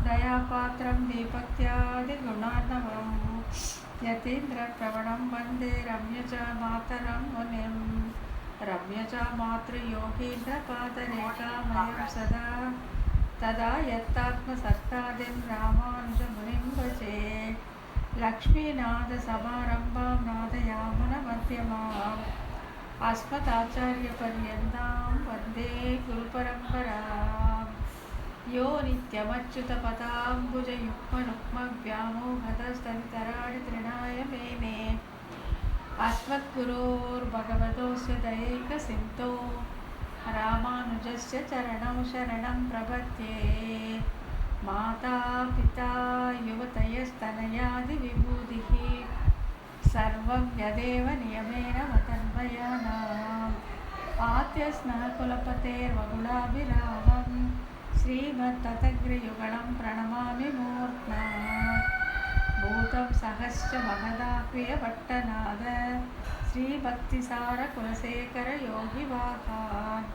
दयापात्रं दीपत्यादिगुणार्णवं यतीन्द्रप्रवणं वन्दे रम्यजामातरं मुनिं रम्यजामातृयोगीन्द्रपादरेखामयं सदा तदा यत्तात्मसत्तादिं रामानुजमुनिं भजे लक्ष्मीनाथसमारम्भां नादयामुनमध्यमाम् अस्मदाचार्यपर्यन्तां वन्दे गुरुपरम्पराम् यो नित्यमच्युतपदाम्बुजयुग्मरुक्मव्यामोहतस्तदितराणि तृणाय मेने अस्मद्गुरोर्भगवतोऽस्य दयैकसिन्धो रामानुजस्य चरणौ शरणं प्रपद्ये माता पिता युवतयस्तनयादिविभूतिः सर्वं यदेव नियमेन मतन्मयानाम् आद्यस्नः कुलपतेर्वगुलाभिरामं श्रीमत्ततग्रयुगलं प्रणमामि मूर्ध्ना भूतं सहश्च महदाह्वयभट्टनाद श्रीभक्तिसारकुलशेखरयोगिवाहान्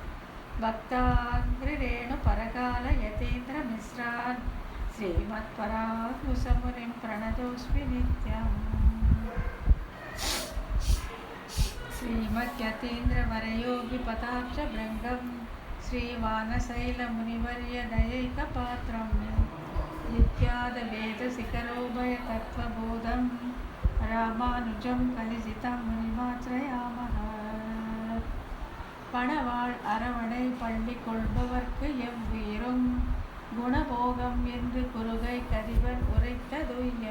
भक्ताङ्घ्रिरेणुपरकालयतीन्द्रमिश्रान् श्रीमत्पराङ्कुशमुनिं प्रणतोऽस्मि नित्यम् श्रीमद्यतीन्द्रवरयोगिपदाब्जभृङ्गं श्रीवानशैलमुनिवर्यदयैकपात्रं नित्यादवेदशिखरोभयतत्त्वबोधं रामानुजं कलिजितं मुनिमाश्रयामः பணவாள் அரவணை பள்ளி கொள்பவர்க்கு எவ்வுயிரும் குணபோகம் என்று குறுகை கதிவன் உரைத்ததுய்ய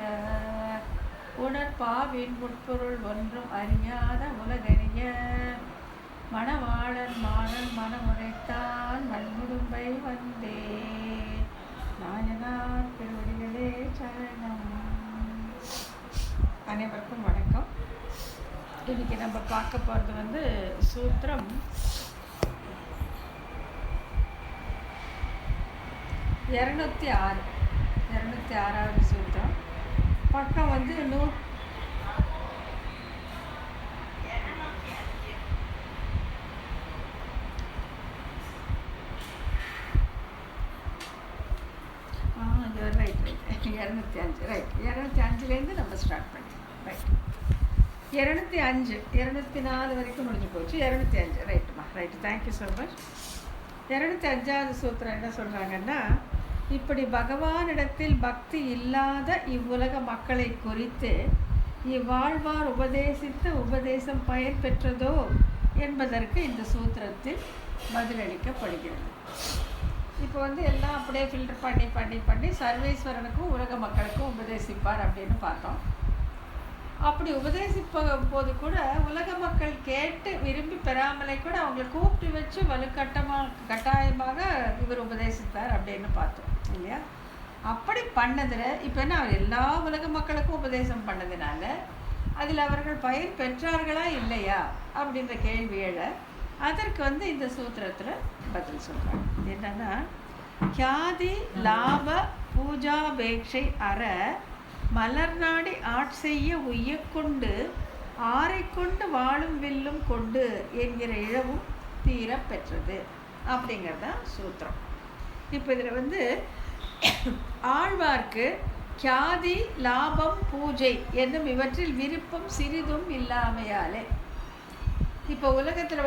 உணர்பாவின் உட்பொருள் ஒன்றும் அறியாத உலகறிய மணவாளன் மாறன் மனமுரைத்தான் மண்முடும்பை வந்தே நாயனார் திருவடிகளே சரணம். அனைவருக்கும் வணக்கம். இன்னைக்கு நம்ம பார்க்க போகிறது சூத்திரம் 206வது சூத்திரம். பக்கம் 205 ரைட். 205லேருந்து நம்ம ஸ்டார்ட் பண்ணிக்கலாம். ரைட். 205 204 வரைக்கும் முடிஞ்சு போச்சு. 205 ரைட்டுமா. Right, thank you so much. 205வது சூத்திரம் என்ன சொல்கிறாங்கன்னா, இப்படி பகவானிடத்தில் பக்தி இல்லாத இவ்வுலக மக்களை குறித்து இவ்வாழ்வார் உபதேசித்த உபதேசம் பயன் பெற்றதோ என்பதற்கு இந்த சூத்திரத்தில் பதிலளிக்கப்படுகிறது. இப்போ எல்லாம் அப்படியே ஃபில்டர் பண்ணி சர்வேஸ்வரனுக்கும் உலக மக்களுக்கும் உபதேசிப்பார் அப்படின்னு பார்த்தோம். அப்படி உபதேசிப்ப போது கூட உலக மக்கள் கேட்டு விரும்பி பெறாமலே கூட அவங்களை கூப்பிட்டு வச்சு கட்டாயமாக இவர் உபதேசித்தார் அப்படின்னு பார்த்தோம் இல்லையா? அப்படி பண்ணதில் இப்போ என்ன, அவர் எல்லா உலக மக்களுக்கும் உபதேசம் பண்ணதுனால அதில் அவர்கள் பயன் பெற்றார்களா இல்லையா அப்படின்ற கேள்வி எழ அதற்கு இந்த சூத்திரத்தில் பதில் சொல்கிறாங்க. என்னன்னா, கியாதி லாப பூஜாபேட்சை அற மலர்நாடி ஆட்செய்ய உய்யக்கொண்டு ஆரை கொண்டு வாழும் வில்லும் கொண்டு என்கிற இழவும் தீர பெற்றது அப்படிங்கிறதான் சூத்திரம். இப்போ இதில் ஆழ்வார்க்கு கியாதி லாபம் பூஜை என்னும் இவற்றில் விருப்பம் சிறிதும் இல்லாமையாலே, இப்போ உலகத்தில்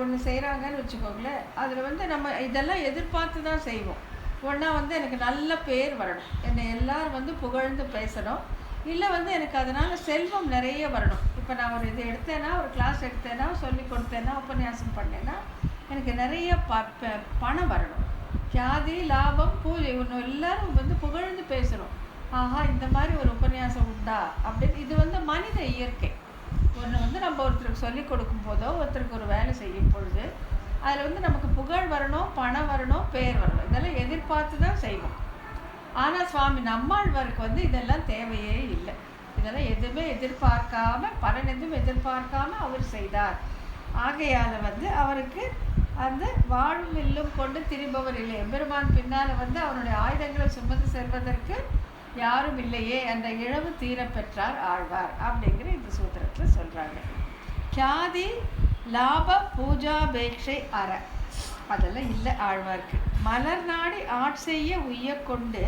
ஒன்று செய்கிறாங்கன்னு வச்சுக்கோங்களேன், அதில் நம்ம இதெல்லாம் எதிர்பார்த்து தான் செய்வோம். ஒன்றா எனக்கு நல்ல பேர் வரணும், என்னை எல்லோரும் புகழ்ந்து பேசணும், இல்லை எனக்கு அதனால் செல்வம் நிறைய வரணும். இப்போ நான் ஒரு இது எடுத்தேன்னா, ஒரு கிளாஸ் எடுத்தேன்னா, சொல்லி கொடுத்தேன்னா, உபன்யாசம் பண்ணேன்னா எனக்கு நிறைய பணம் வரணும். கியாதி லாபம் பூஜை ஒன்று எல்லோரும் புகழ்ந்து பேசணும். ஆஹா, இந்த மாதிரி ஒரு உபன்யாசம் உண்டா அப்படின்னு. இது மனித இயற்கை. ஒன்று நம்ம ஒருத்தருக்கு சொல்லி கொடுக்கும் போதோ ஒருத்தருக்கு ஒரு வேலை செய்யும் பொழுது அதில் நமக்கு புகழ் வரணும், பணம் வரணும், பேர் வரணும். இதெல்லாம் எதிர்பார்த்து தான் செய்வோம். ஆனால் சுவாமி நம்மாழ்வாருக்கு இதெல்லாம் தேவையே இல்லை. இதெல்லாம் எதுவுமே எதிர்பார்க்காம, பலன் எதுவும் எதிர்பார்க்காம அவர் செய்தார். ஆகையால் அவருக்கு அந்த வாழும் வில்லும் கொண்டு திரிபவர் இல்லை. எம்பெருமான் பின்னால் அவனுடைய ஆயுதங்களை சுமந்து செல்வதற்கு யாரும் இல்லையே, அந்த இழவு தீர பெற்றார் ஆழ்வார் அப்படிங்கிற இந்த சூத்திரத்தில் சொல்கிறாங்க. கியாதி லாப பூஜாபேட்சை அற. அதெல்லாம் இல்லை ஆழ்வார்க்கு. மலர் நாடி ஆட்செய்ய உய்ய கொண்டு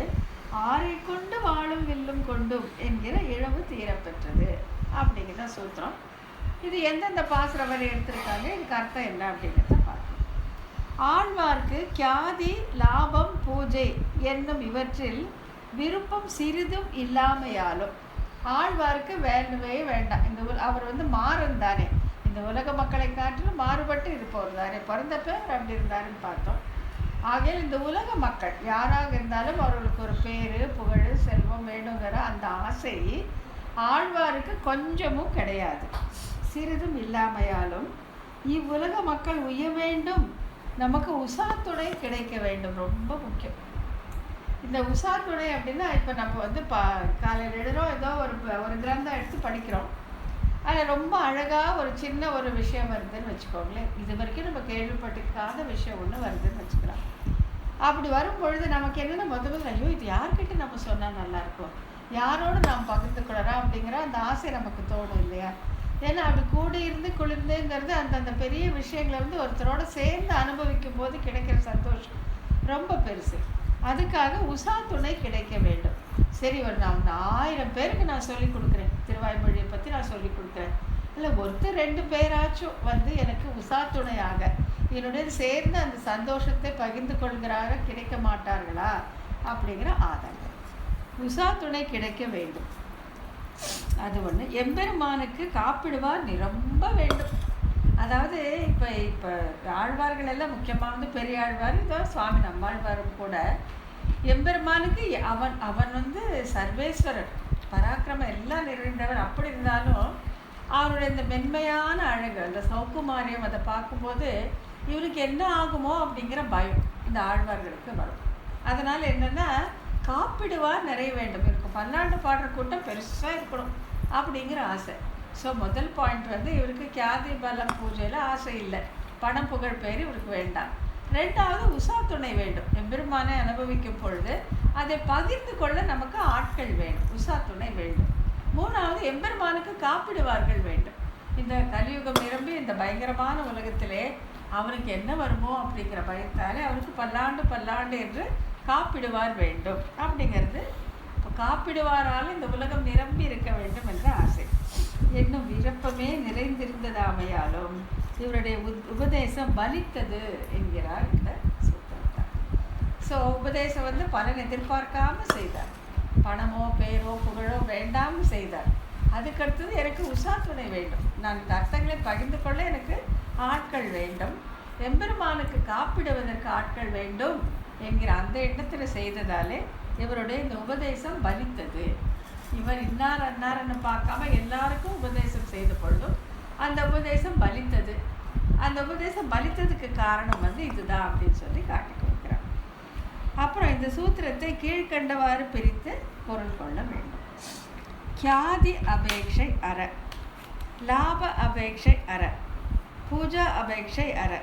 ஆரை கொண்டு வாழும் வில்லும் கொண்டும் என்கிற இழவு தீரப்பெற்றது அப்படிங்கிற சூத்திரம். இது எந்தெந்த பாசுர வரை எடுத்திருக்காங்க, இதுக்கு அர்த்தம் என்ன அப்படிங்கிறத பார்க்கணும். ஆழ்வார்க்கு கியாதி லாபம் பூஜை என்னும் இவற்றில் விருப்பம் சிறிதும் இல்லாமையாலும் ஆழ்வார்க்கு வேண்டவே வேண்டாம். அவர் மாறன் தானே, இந்த உலக மக்களை காட்டிலும் மாறுபட்டு இருப்பவர் தானே, பிறந்த பேர் அப்படி இருந்தாருன்னு பார்த்தோம். ஆகையால் இந்த உலக மக்கள் யாராக இருந்தாலும் அவர்களுக்கு ஒரு பேர் புகழ் செல்வம் வேணுங்கிற அந்த ஆசை ஆழ்வாருக்கு கொஞ்சமும் கிடையாது, சிறிதும் இல்லாமையாலும் இவ்வுலக மக்கள் உய்ய வேண்டும், நமக்கு உசாத்துணை கிடைக்க வேண்டும். ரொம்ப முக்கியம் இந்த உசாத்துணை அப்படின்னா, இப்போ நம்ம காலையில் எழுதுகிறோம், ஏதோ ஒரு கிரந்தம் எடுத்து படிக்கிறோம், அதில் ரொம்ப அழகாக ஒரு சின்ன ஒரு விஷயம் வருதுன்னு வச்சுக்கோங்களேன். இது வரைக்கும் நம்ம கேள்விப்பட்டிருக்காத விஷயம் ஒன்று வருதுன்னு வச்சுக்கலாம். அப்படி வரும் பொழுது நமக்கு என்னென்ன முதல்ல, ஐயோ இது யார்கிட்ட நம்ம சொன்னால் நல்லாயிருக்கும், யாரோடு நாம் பகிர்ந்து கொள்ளலாம் அப்படிங்கிற அந்த ஆசை நமக்கு தோணும் இல்லையா? ஏன்னா அப்படி கூடி இருந்து குளிர்ந்துங்கிறது அந்தந்த பெரிய விஷயங்களை ஒருத்தரோட சேர்ந்து அனுபவிக்கும் போது கிடைக்கிற சந்தோஷம் ரொம்ப பெருசு. அதுக்காக உசாத்துணை கிடைக்க வேண்டும். சரி, நான் 1000 பேருக்கு நான் சொல்லிக் கொடுக்குறேன், திருவாய்மொழியை பற்றி நான் சொல்லிக் கொடுக்குறேன், இல்லை ஒருத்தர் 2 பேராச்சும் எனக்கு உசாத்துணையாக என்னுடைய சேர்ந்து அந்த சந்தோஷத்தை பகிர்ந்து கொள்கிறாக கிடைக்க மாட்டார்களா அப்படிங்கிற ஆதங்கம். உசாத்துணை கிடைக்க வேண்டும். அது ஒன்று. எம்பெருமானுக்கு காப்பிடுவார் நிரம்ப வேண்டும். அதாவது இப்போ ஆழ்வார்கள் எல்லாம் முக்கியமாக பெரிய ஆழ்வார், இதோ சுவாமி நம்மாழ்வாரும் கூட எம்பெருமானுக்கு அவன் சர்வேஸ்வரர், பராக்கிரமம் எல்லாம் நிறைந்தவர். அப்படி இருந்தாலும் அவருடைய இந்த மென்மையான அழகு, அந்த சௌக்குமாரியம், அதை பார்க்கும்போது இவருக்கு என்ன ஆகுமோ அப்படிங்கிற பயம் இந்த ஆழ்வார்களுக்கு வரும். அதனால் என்னென்னா காப்பிடுவார் நிறைய வேண்டும். இவருக்கு பல்லாண்டு பாடுற கூட்டம் பெருசாக இருக்கணும் அப்படிங்கிற ஆசை. ஸோ முதல் பாயிண்ட் இவருக்கு கியாதி பலம் பூஜையில் ஆசை இல்லை, பணம் புகழ் பேர் இவருக்கு வேண்டாம். 2வது உசாத்துணை வேண்டும். எம்பெருமானை அனுபவிக்கும் பொழுது அதை பகிர்ந்து கொள்ள நமக்கு ஆட்கள் வேண்டும், உசாத்துணை வேண்டும். 3வது எம்பெருமானுக்கு காப்பிடுவார்கள் வேண்டும். இந்த கலியுகம் நிரம்பி இந்த பயங்கரமான உலகத்திலே அவனுக்கு என்ன வருமோ அப்படிங்கிற பயத்தாலே அவனுக்கு பல்லாண்டு என்று காப்பிடுவார் வேண்டும் அப்படிங்கிறது. இப்போ காப்பிடுவாரால் இந்த உலகம் நிரம்பி இருக்க வேண்டும் என்ற ஆசை என்னும் விருப்பமே நிறைந்திருந்ததாமையாலும் இவருடைய உபதேசம் பலித்தது என்கிறார் இந்த சூத்திரத்தார். ஸோ உபதேசம் பலன் எதிர்பார்க்காமல் செய்தார், பணமோ பேரோ புகழோ வேண்டாமல் செய்தார். அதுக்கடுத்தது எனக்கு உசாத்துணை வேண்டும், நான் இந்த அர்த்தங்களை பகிர்ந்து கொள்ள எனக்கு ஆட்கள் வேண்டும், எம்பெருமானுக்கு காப்பிடுவதற்கு ஆட்கள் வேண்டும் என்கிற அந்த எண்ணத்தில் செய்ததாலே இவருடைய இந்த உபதேசம் பலித்தது. இவர் அன்னார்னு பார்க்காம எல்லாருக்கும் உபதேசம் செய்த பொழுதும் அந்த உபதேசம் பலித்தது. அந்த உபதேசம் பலித்ததுக்கு காரணம் இதுதான் அப்படின்னு சொல்லி காட்டி கொடுக்குறார். அப்புறம் இந்த சூத்திரத்தை கீழ்கண்டவாறு பிரித்து பொருள் கொள்ள வேண்டும். கியாதி அபேட்சை அற, லாப அபேட்சை அற, பூஜா அபேட்சை அற,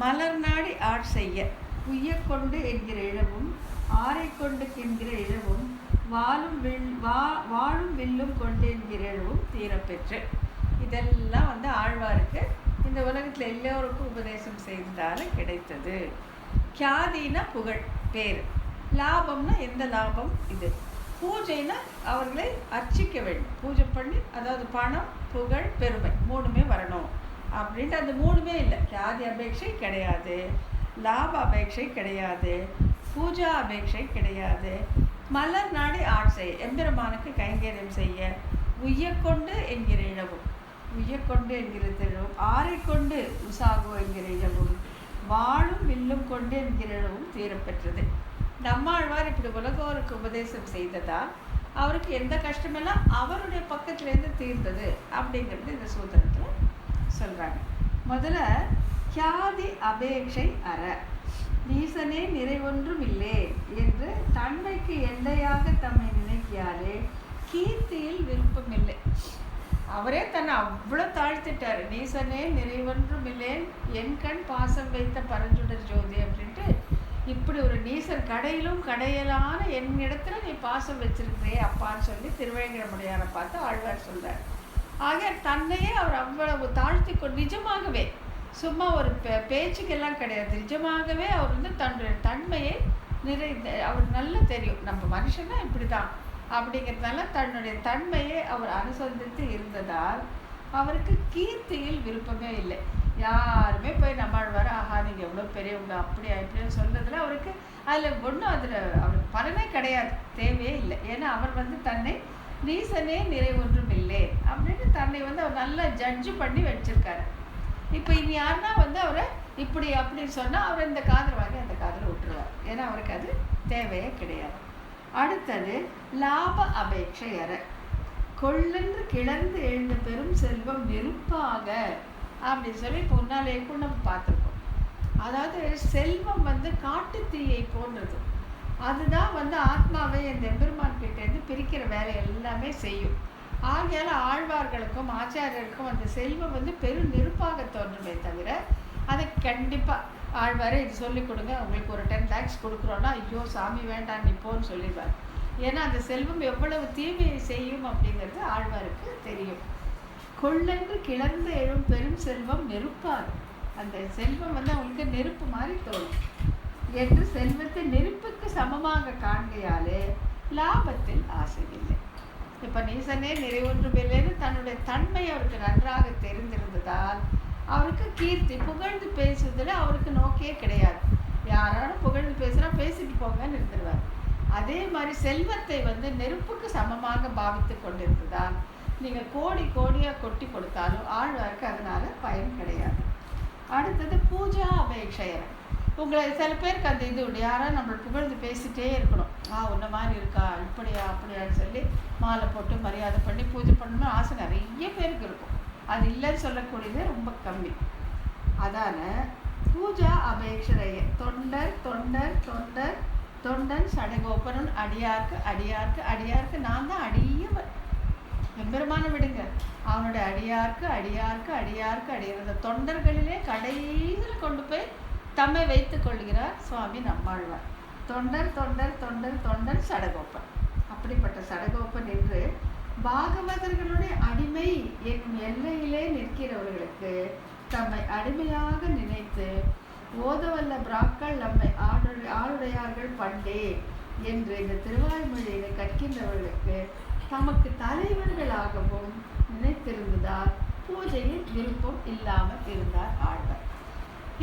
மலர் நாடி ஆட்செய்ய உய்ய கொண்டு என்கிற இழவும் ஆரை கொண்டு என்கிற இழவும் வாழும் வில்லும் கொண்டு என்கிற இழவும் தீரப்பெற்று. இதெல்லாம் ஆழ்வாருக்கு இந்த உலகத்தில் எல்லோருக்கும் உபதேசம் செய்ததால் கிடைத்தது. கியாதினா புகழ் பேர், லாபம்னா எந்த லாபம் இது, பூஜைனா அவர்களை அர்ச்சிக்க வேண்டும், பூஜை பண்ணி, அதாவது பணம் புகழ் பெருமை 3மே வரணும் அப்படின்ட்டு அந்த 3மே இல்லை. கியாதி அபேட்சை கிடையாது, லாப அபேட்சை கிடையாது, பூஜா அபேட்சை கிடையாது, மலர் நாடி ஆட்சை எம்பெருமானுக்கு கைங்கரியம் செய்ய உய்யக்கொண்டு என்கிற இழவும், உய்யக்கொண்டு என்கிற இழவும், ஆரை கொண்டு உசாகோ என்கிற இழவும், வாழும் வில்லும் கொண்டு என்கிற இழவும் தீரப்பெற்றது. நம்மாழ்வார் இப்படி உலகோருக்கு உபதேசம் செய்ததால் அவருக்கு எந்த கஷ்டமெல்லாம் அவருடைய பக்கத்துலேருந்து தீர்ந்தது அப்படிங்கிறது இந்த சூத்திரத்தில் சொல்கிறாங்க. முதல்ல கியாதி அபேட்சை அற, நீசனே நிறைவொன்றும் இல்லை என்று தன்மைக்கு எல்லையாக தம்மை நினைக்கியாலே கீர்த்தியில் விருப்பம் இல்லை. அவரே தன்னை அவ்வளோ தாழ்த்திட்டார். நீசனே நிறைவொன்றும் இல்லேன், என் கண் பாசம் வைத்த பரஞ்சுடர் ஜோதி அப்படின்ட்டு, இப்படி ஒரு நீசன் கடையிலும் கடையலான என்னிடத்துல நீ பாசம் வச்சிருக்கிறே அப்பான்னு சொல்லி திருவேங்கடமுடையாரை பார்த்து ஆழ்வார் சொல்கிறார். ஆக தன்னையே அவர் அவ்வளவு தாழ்த்தி கொண்டு நிஜமாகவே சும்மா ஒரு பேச்சுக்கெல்லாம் கிடையாது. நிஜமாகவே அவர் வந்து தன்னுடைய தன்மையை அவர் நல்லா தெரியும், நம்ம மனுஷனா இப்படி தான் அப்படிங்கிறதுனால தன்னுடைய தன்மையை அவர் அனுசந்தித்து இருந்ததால் அவருக்கு கீர்த்தியில் விருப்பமே இல்லை. யாருமே போய் நம்மாழ்வார் ஆஹா நீங்கள் எவ்வளோ பெரியவங்க அப்படியா இப்படின்னு சொல்றதுல அவருக்கு அதில் ஒன்றும் அதில் அவருக்கு பலனே கிடையாது, தேவையே இல்லை. ஏன்னா அவர் வந்து தன்னை நீசனே நிறைவொன்றும் இல்லை அப்படின்னு தன்னை வந்து அவர் நல்லா ஜட்ஜு பண்ணி வச்சிருக்காரு. இப்போ இனி யாருன்னா வந்து அவரை இப்படி அப்படின்னு சொன்னால் அவர் இந்த காதில் வாங்கி அந்த காதில் விட்டுருவார். ஏன்னா அவருக்கு அது தேவையே கிடையாது. அடுத்தது லாப அபேட்சையற கொள்ளென்று கிளர்ந்து எழுந்த பெரும் செல்வம் நெருப்பாக அப்படின்னு சொல்லி இப்போ முன்னாலே கூட நம்ம பார்த்துருக்கோம். அதாவது செல்வம் வந்து காட்டு தீயை போன்றது. அதுதான் வந்து ஆத்மாவை இந்த எம்பெருமான் கிட்டேருந்து பிரிக்கிற வேலை எல்லாமே செய்யும். ஆகையால் ஆழ்வார்களுக்கும் ஆச்சாரியர்களுக்கும் அந்த செல்வம் வந்து பெரும் நெருப்பாக தோன்றுமே தவிர அதை கண்டிப்பாக ஆழ்வாரே இது சொல்லிக் கொடுங்க, உங்களுக்கு ஒரு 10 lakhs கொடுக்குறோன்னா ஐயோ சாமி வேண்டாம் நீ போன்னு சொல்லிடுவார். ஏன்னா அந்த செல்வம் எவ்வளவு தீமையை செய்யும் அப்படிங்கிறது ஆழ்வாருக்கு தெரியும். கொள்ளென்று கிளர்ந்து எழும் பெரும் செல்வம் நெருப்பாக, அந்த செல்வம் வந்து அவங்களுக்கு நெருப்பு மாதிரி தோணும் என்று செல்வத்தை நெருப்புக்கு சமமாக காண்கையாலே லாபத்தில் ஆசை இல்லை. இப்போ நீசனே நிறைவொன்றுமில்லைன்னு தன்னுடைய தன்மை அவருக்கு நன்றாக தெரிந்திருந்ததால் அவருக்கு கீர்த்தி புகழ்ந்து பேசுறதுல அவருக்கு நோக்கே கிடையாது. யாராலும் புகழ்ந்து பேசுகிறா பேசிட்டு போங்கன்னு இருந்துருவார். அதே மாதிரி செல்வத்தை வந்து நெருப்புக்கு சமமாக பாவித்து கொண்டிருந்ததால் நீங்கள் கோடி கோடியாக கொட்டி கொடுத்தாலும் ஆழ்வாருக்கு அதனால பயன் கிடையாது. அடுத்தது பூஜா அபேட்சையர். உங்களை சில பேருக்கு அந்த இது உண்டு, யாராவது நம்மளை புகழ்ந்து பேசிகிட்டே இருக்கணும், உன்ன மாதிரி இருக்கா இப்படியா அப்படியான்னு சொல்லி மாலை போட்டு மரியாதை பண்ணி பூஜை பண்ணணும்னு ஆசை நிறைய பேருக்கு இருக்கும். அது இல்லைன்னு சொல்லக்கூடியது ரொம்ப கம்மி. அதான பூஜா அபேட்சைய தொண்டர் தொண்டர் தொண்டர் தொண்டன் சடகோபனன் அடியார்க்கு அடியார்க்கு அடியார்க்கு நான் தான் அடியவர், எம்பெருமான விடுங்க, அவனுடைய அடியார்க்கு அடியார்க்கு அடியார்க்கு அடியார். அந்த தொண்டர்களிலே கடைசியில் கொண்டு போய் தம்மை வைத்துக் கொள்கிறார் சுவாமி நம்மாழ்வார். தொண்டர் தொண்டர் தொண்டர் தொண்டன் சடகோப்பன். அப்படிப்பட்ட சடகோப்பன் என்று பாகவதர்களுடைய அடிமை என்னும் எல்லையிலே நிற்கிறவர்களுக்கு தம்மை அடிமையாக நினைத்து ஓதவல்ல பிராக்கள் நம்மை ஆளுடையார்கள் பண்டே என்று இந்த திருவாய்மொழியினை கற்கின்றவர்களுக்கு தமக்கு தலைவர்களாகவும் நினைத்திருந்ததால் பூஜையில் விருப்பம் இல்லாமல் இருந்தார் ஆழ்வார்.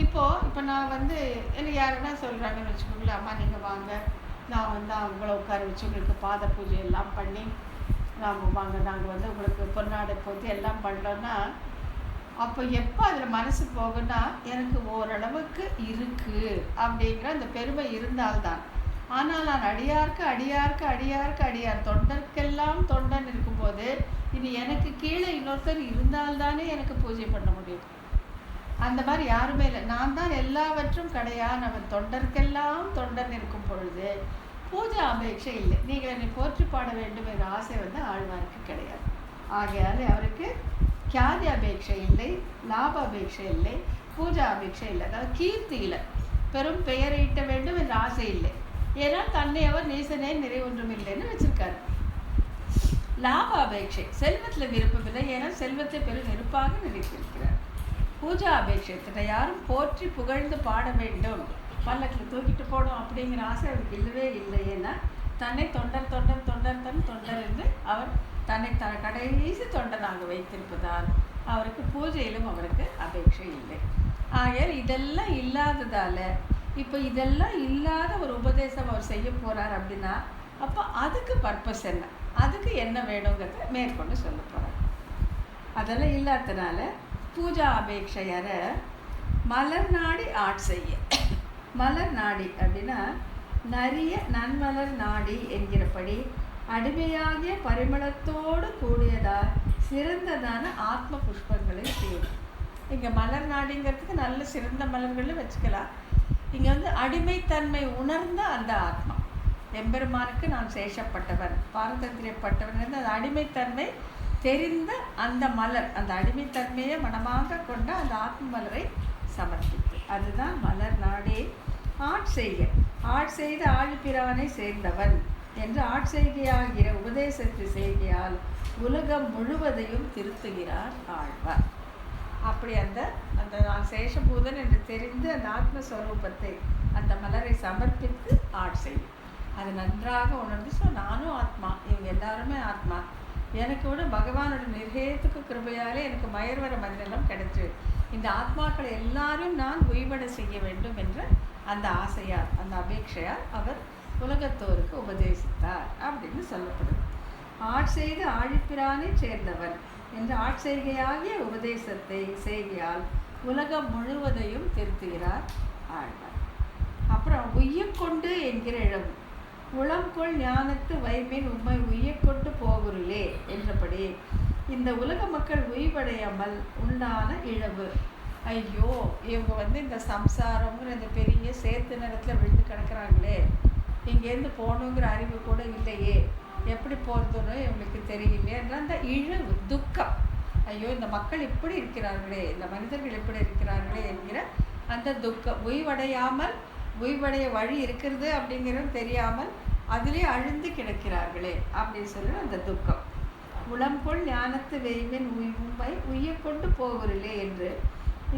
இப்போ நான் வந்து எனக்கு யாருன்னா சொல்கிறாங்கன்னு வச்சுக்கோங்களேன், அம்மா நீங்கள் வாங்க, நான் வந்து அவங்கள உட்கார வச்சு உங்களுக்கு பாத பூஜை எல்லாம் பண்ணி வாங்க நாங்கள் வந்து உங்களுக்கு பொன்னாடை போட்டு எல்லாம் பண்ணுறோன்னா அப்போ எப்போ அதில் மனசு போகுன்னா எனக்கு ஓரளவுக்கு இருக்குது அப்படிங்கிற அந்த பெருமை இருந்தால்தான். ஆனால் நான் அடியார்க்கு அடியார்க்கு அடியார்க்கு அடியார் தொண்டர்க்கெல்லாம் தொண்டன் இருக்கும்போது இது எனக்கு கீழே இன்னொருத்தர் இருந்தால்தானே எனக்கு பூஜை பண்ண முடியும். அந்த மாதிரி யாருமே இல்லை, நான் தான் எல்லாவற்றும் கிடையானவன், தொண்டர்க்கெல்லாம் தொண்டன் இருக்கும் பொழுது பூஜை அபேட்சை இல்லை. நீங்கள் என்னை போற்றி பாட வேண்டும் என்ற ஆசை வந்து ஆழ்வாருக்கு கிடையாது. ஆகையால் அவருக்கு கியாதி அபேட்சை இல்லை, லாப அபேட்சை இல்லை, பூஜா அபேட்சை இல்லை, அதாவது கீர்த்தி இல்லை, பெரும் பெயரை ஈட்ட வேண்டும் என்ற ஆசை இல்லை. ஏன்னால் தன்னை அவர் நீசனே நிறைவொன்றும் இல்லைன்னு வச்சிருக்காரு. லாப அபேட்சை செல்வத்தில் விருப்பமில்லை, ஏன்னா செல்வத்தை பெரும் நெருப்பாக நினைத்திருக்கிறார். பூஜா அபேட்சத்தை யாரும் போற்றி புகழ்ந்து பாட வேண்டும், பல்லக்கில் தூக்கிட்டு போடும் அப்படிங்கிற ஆசை அவருக்கு இல்லவே இல்லை. ஏன்னா தன்னை தொண்டர் தொண்டர் தொண்டர் தொண்டர் என்று அவர் தன்னை கடைசி தொண்டனாக வைத்திருப்பதால் அவருக்கு பூஜையிலும் அவருக்கு அபேட்சை இல்லை. ஆகையால் இதெல்லாம் இல்லாததால் இப்போ இதெல்லாம் இல்லாத ஒரு உபதேசம் அவர் செய்ய போகிறார் அப்படின்னா அப்போ அதுக்கு பர்பஸ் என்ன, அதுக்கு என்ன வேணுங்கிறத மேற்கொண்டு சொல்ல போகிறார். அதெல்லாம் இல்லாததுனால பூஜா அபேட்சையற மலர் நாடி ஆட்செய்ய. மலர் நாடி அப்படின்னா நிறைய நன்மலர் நாடி என்கிறபடி அடிமையாகிய பரிமளத்தோடு கூடியதாக சிறந்ததான ஆத்ம புஷ்பங்களை செய்யணும். இங்கே மலர் நாடிங்கிறதுக்கு நல்ல சிறந்த மலர்களும் வச்சுக்கலாம். இங்கே வந்து அடிமைத்தன்மை உணர்ந்த அந்த ஆத்மா, எம்பெருமானுக்கு நான் சேஷப்பட்டவன் பாரதந்திரியப்பட்டவன் அந்த அடிமைத்தன்மை தெரிந்த அந்த மலர், அந்த அடிமைத்தன்மையை மனமாக கொண்ட அந்த ஆத்ம மலரை சமர்ப்பித்து, அதுதான் மலர் நாடே ஆட்செய்க. ஆட்செய்த ஆழிப்பிரானை சேர்ந்தவன் என்று ஆட்செய்கையாகிற உபதேசத்தை செய்கையால் உலகம் முழுவதையும் திருத்துகிறார் ஆழ்வார். அப்படி அந்த அந்த நான் சேஷபூதன் என்று தெரிந்து அந்த ஆத்மஸ்வரூபத்தை அந்த மலரை சமர்ப்பித்து செய்யும். அது நன்றாக உணர்ந்து, ஸோ நானும் ஆத்மா, இவங்க எல்லாருமே ஆத்மா, எனக்கு விட பகவானோட நிர்ஹேத்துக்கு கிருபையாலே எனக்கு மயர்வர மந்திரம் கிடைச்சு இந்த ஆத்மாக்களை எல்லாரும் நான் உய்வடை செய்ய வேண்டும் என்ற அந்த ஆசையால் அந்த அபேட்சையால் அவர் உலகத்தோருக்கு உபதேசித்தார் அப்படின்னு சொல்லப்படுது. ஆட்செய்து ஆழிப்பிரானை சேர்ந்தவர் என்ற ஆட்செய்கையாகிய உபதேசத்தை செய்கையால் உலகம் முழுவதையும் திருத்துகிறார் ஆழ்வார். அப்புறம் உய்யக்கொண்டு என்கிற இழவு, உளம்கொள் ஞானத்து வைமின் உண்மை உய்யக்கொண்டு போகுருளே என்றபடி இந்த உலக மக்கள் உய்வடையாமல் உண்டான இழவு. ஐயோ, இவங்க இந்த சம்சாரங்கிற இந்த பெரிய சேத்து நேரத்தில் விழுந்து கிடக்கிறாங்களே, இங்கேருந்து போகணுங்கிற அறிவு கூட இல்லையே, எப்படி போகிறதுன்னு இவங்களுக்கு தெரியலையே என்ற அந்த இழவு, துக்கம். ஐயோ, இந்த மக்கள் இப்படி இருக்கிறார்களே, இந்த மனிதர்கள் இப்படி இருக்கிறார்களே என்கிற அந்த துக்கம், உய்வடைய வழி இருக்கிறது அப்படிங்கிறது தெரியாமல் அதிலே அழுந்து கிடக்கிறார்களே அப்படின்னு சொல்லி அந்த துக்கம். உளம்பொள் ஞானத்து வெய்மின் உய்வை உய்யக்கொண்டு போவதில்லை என்று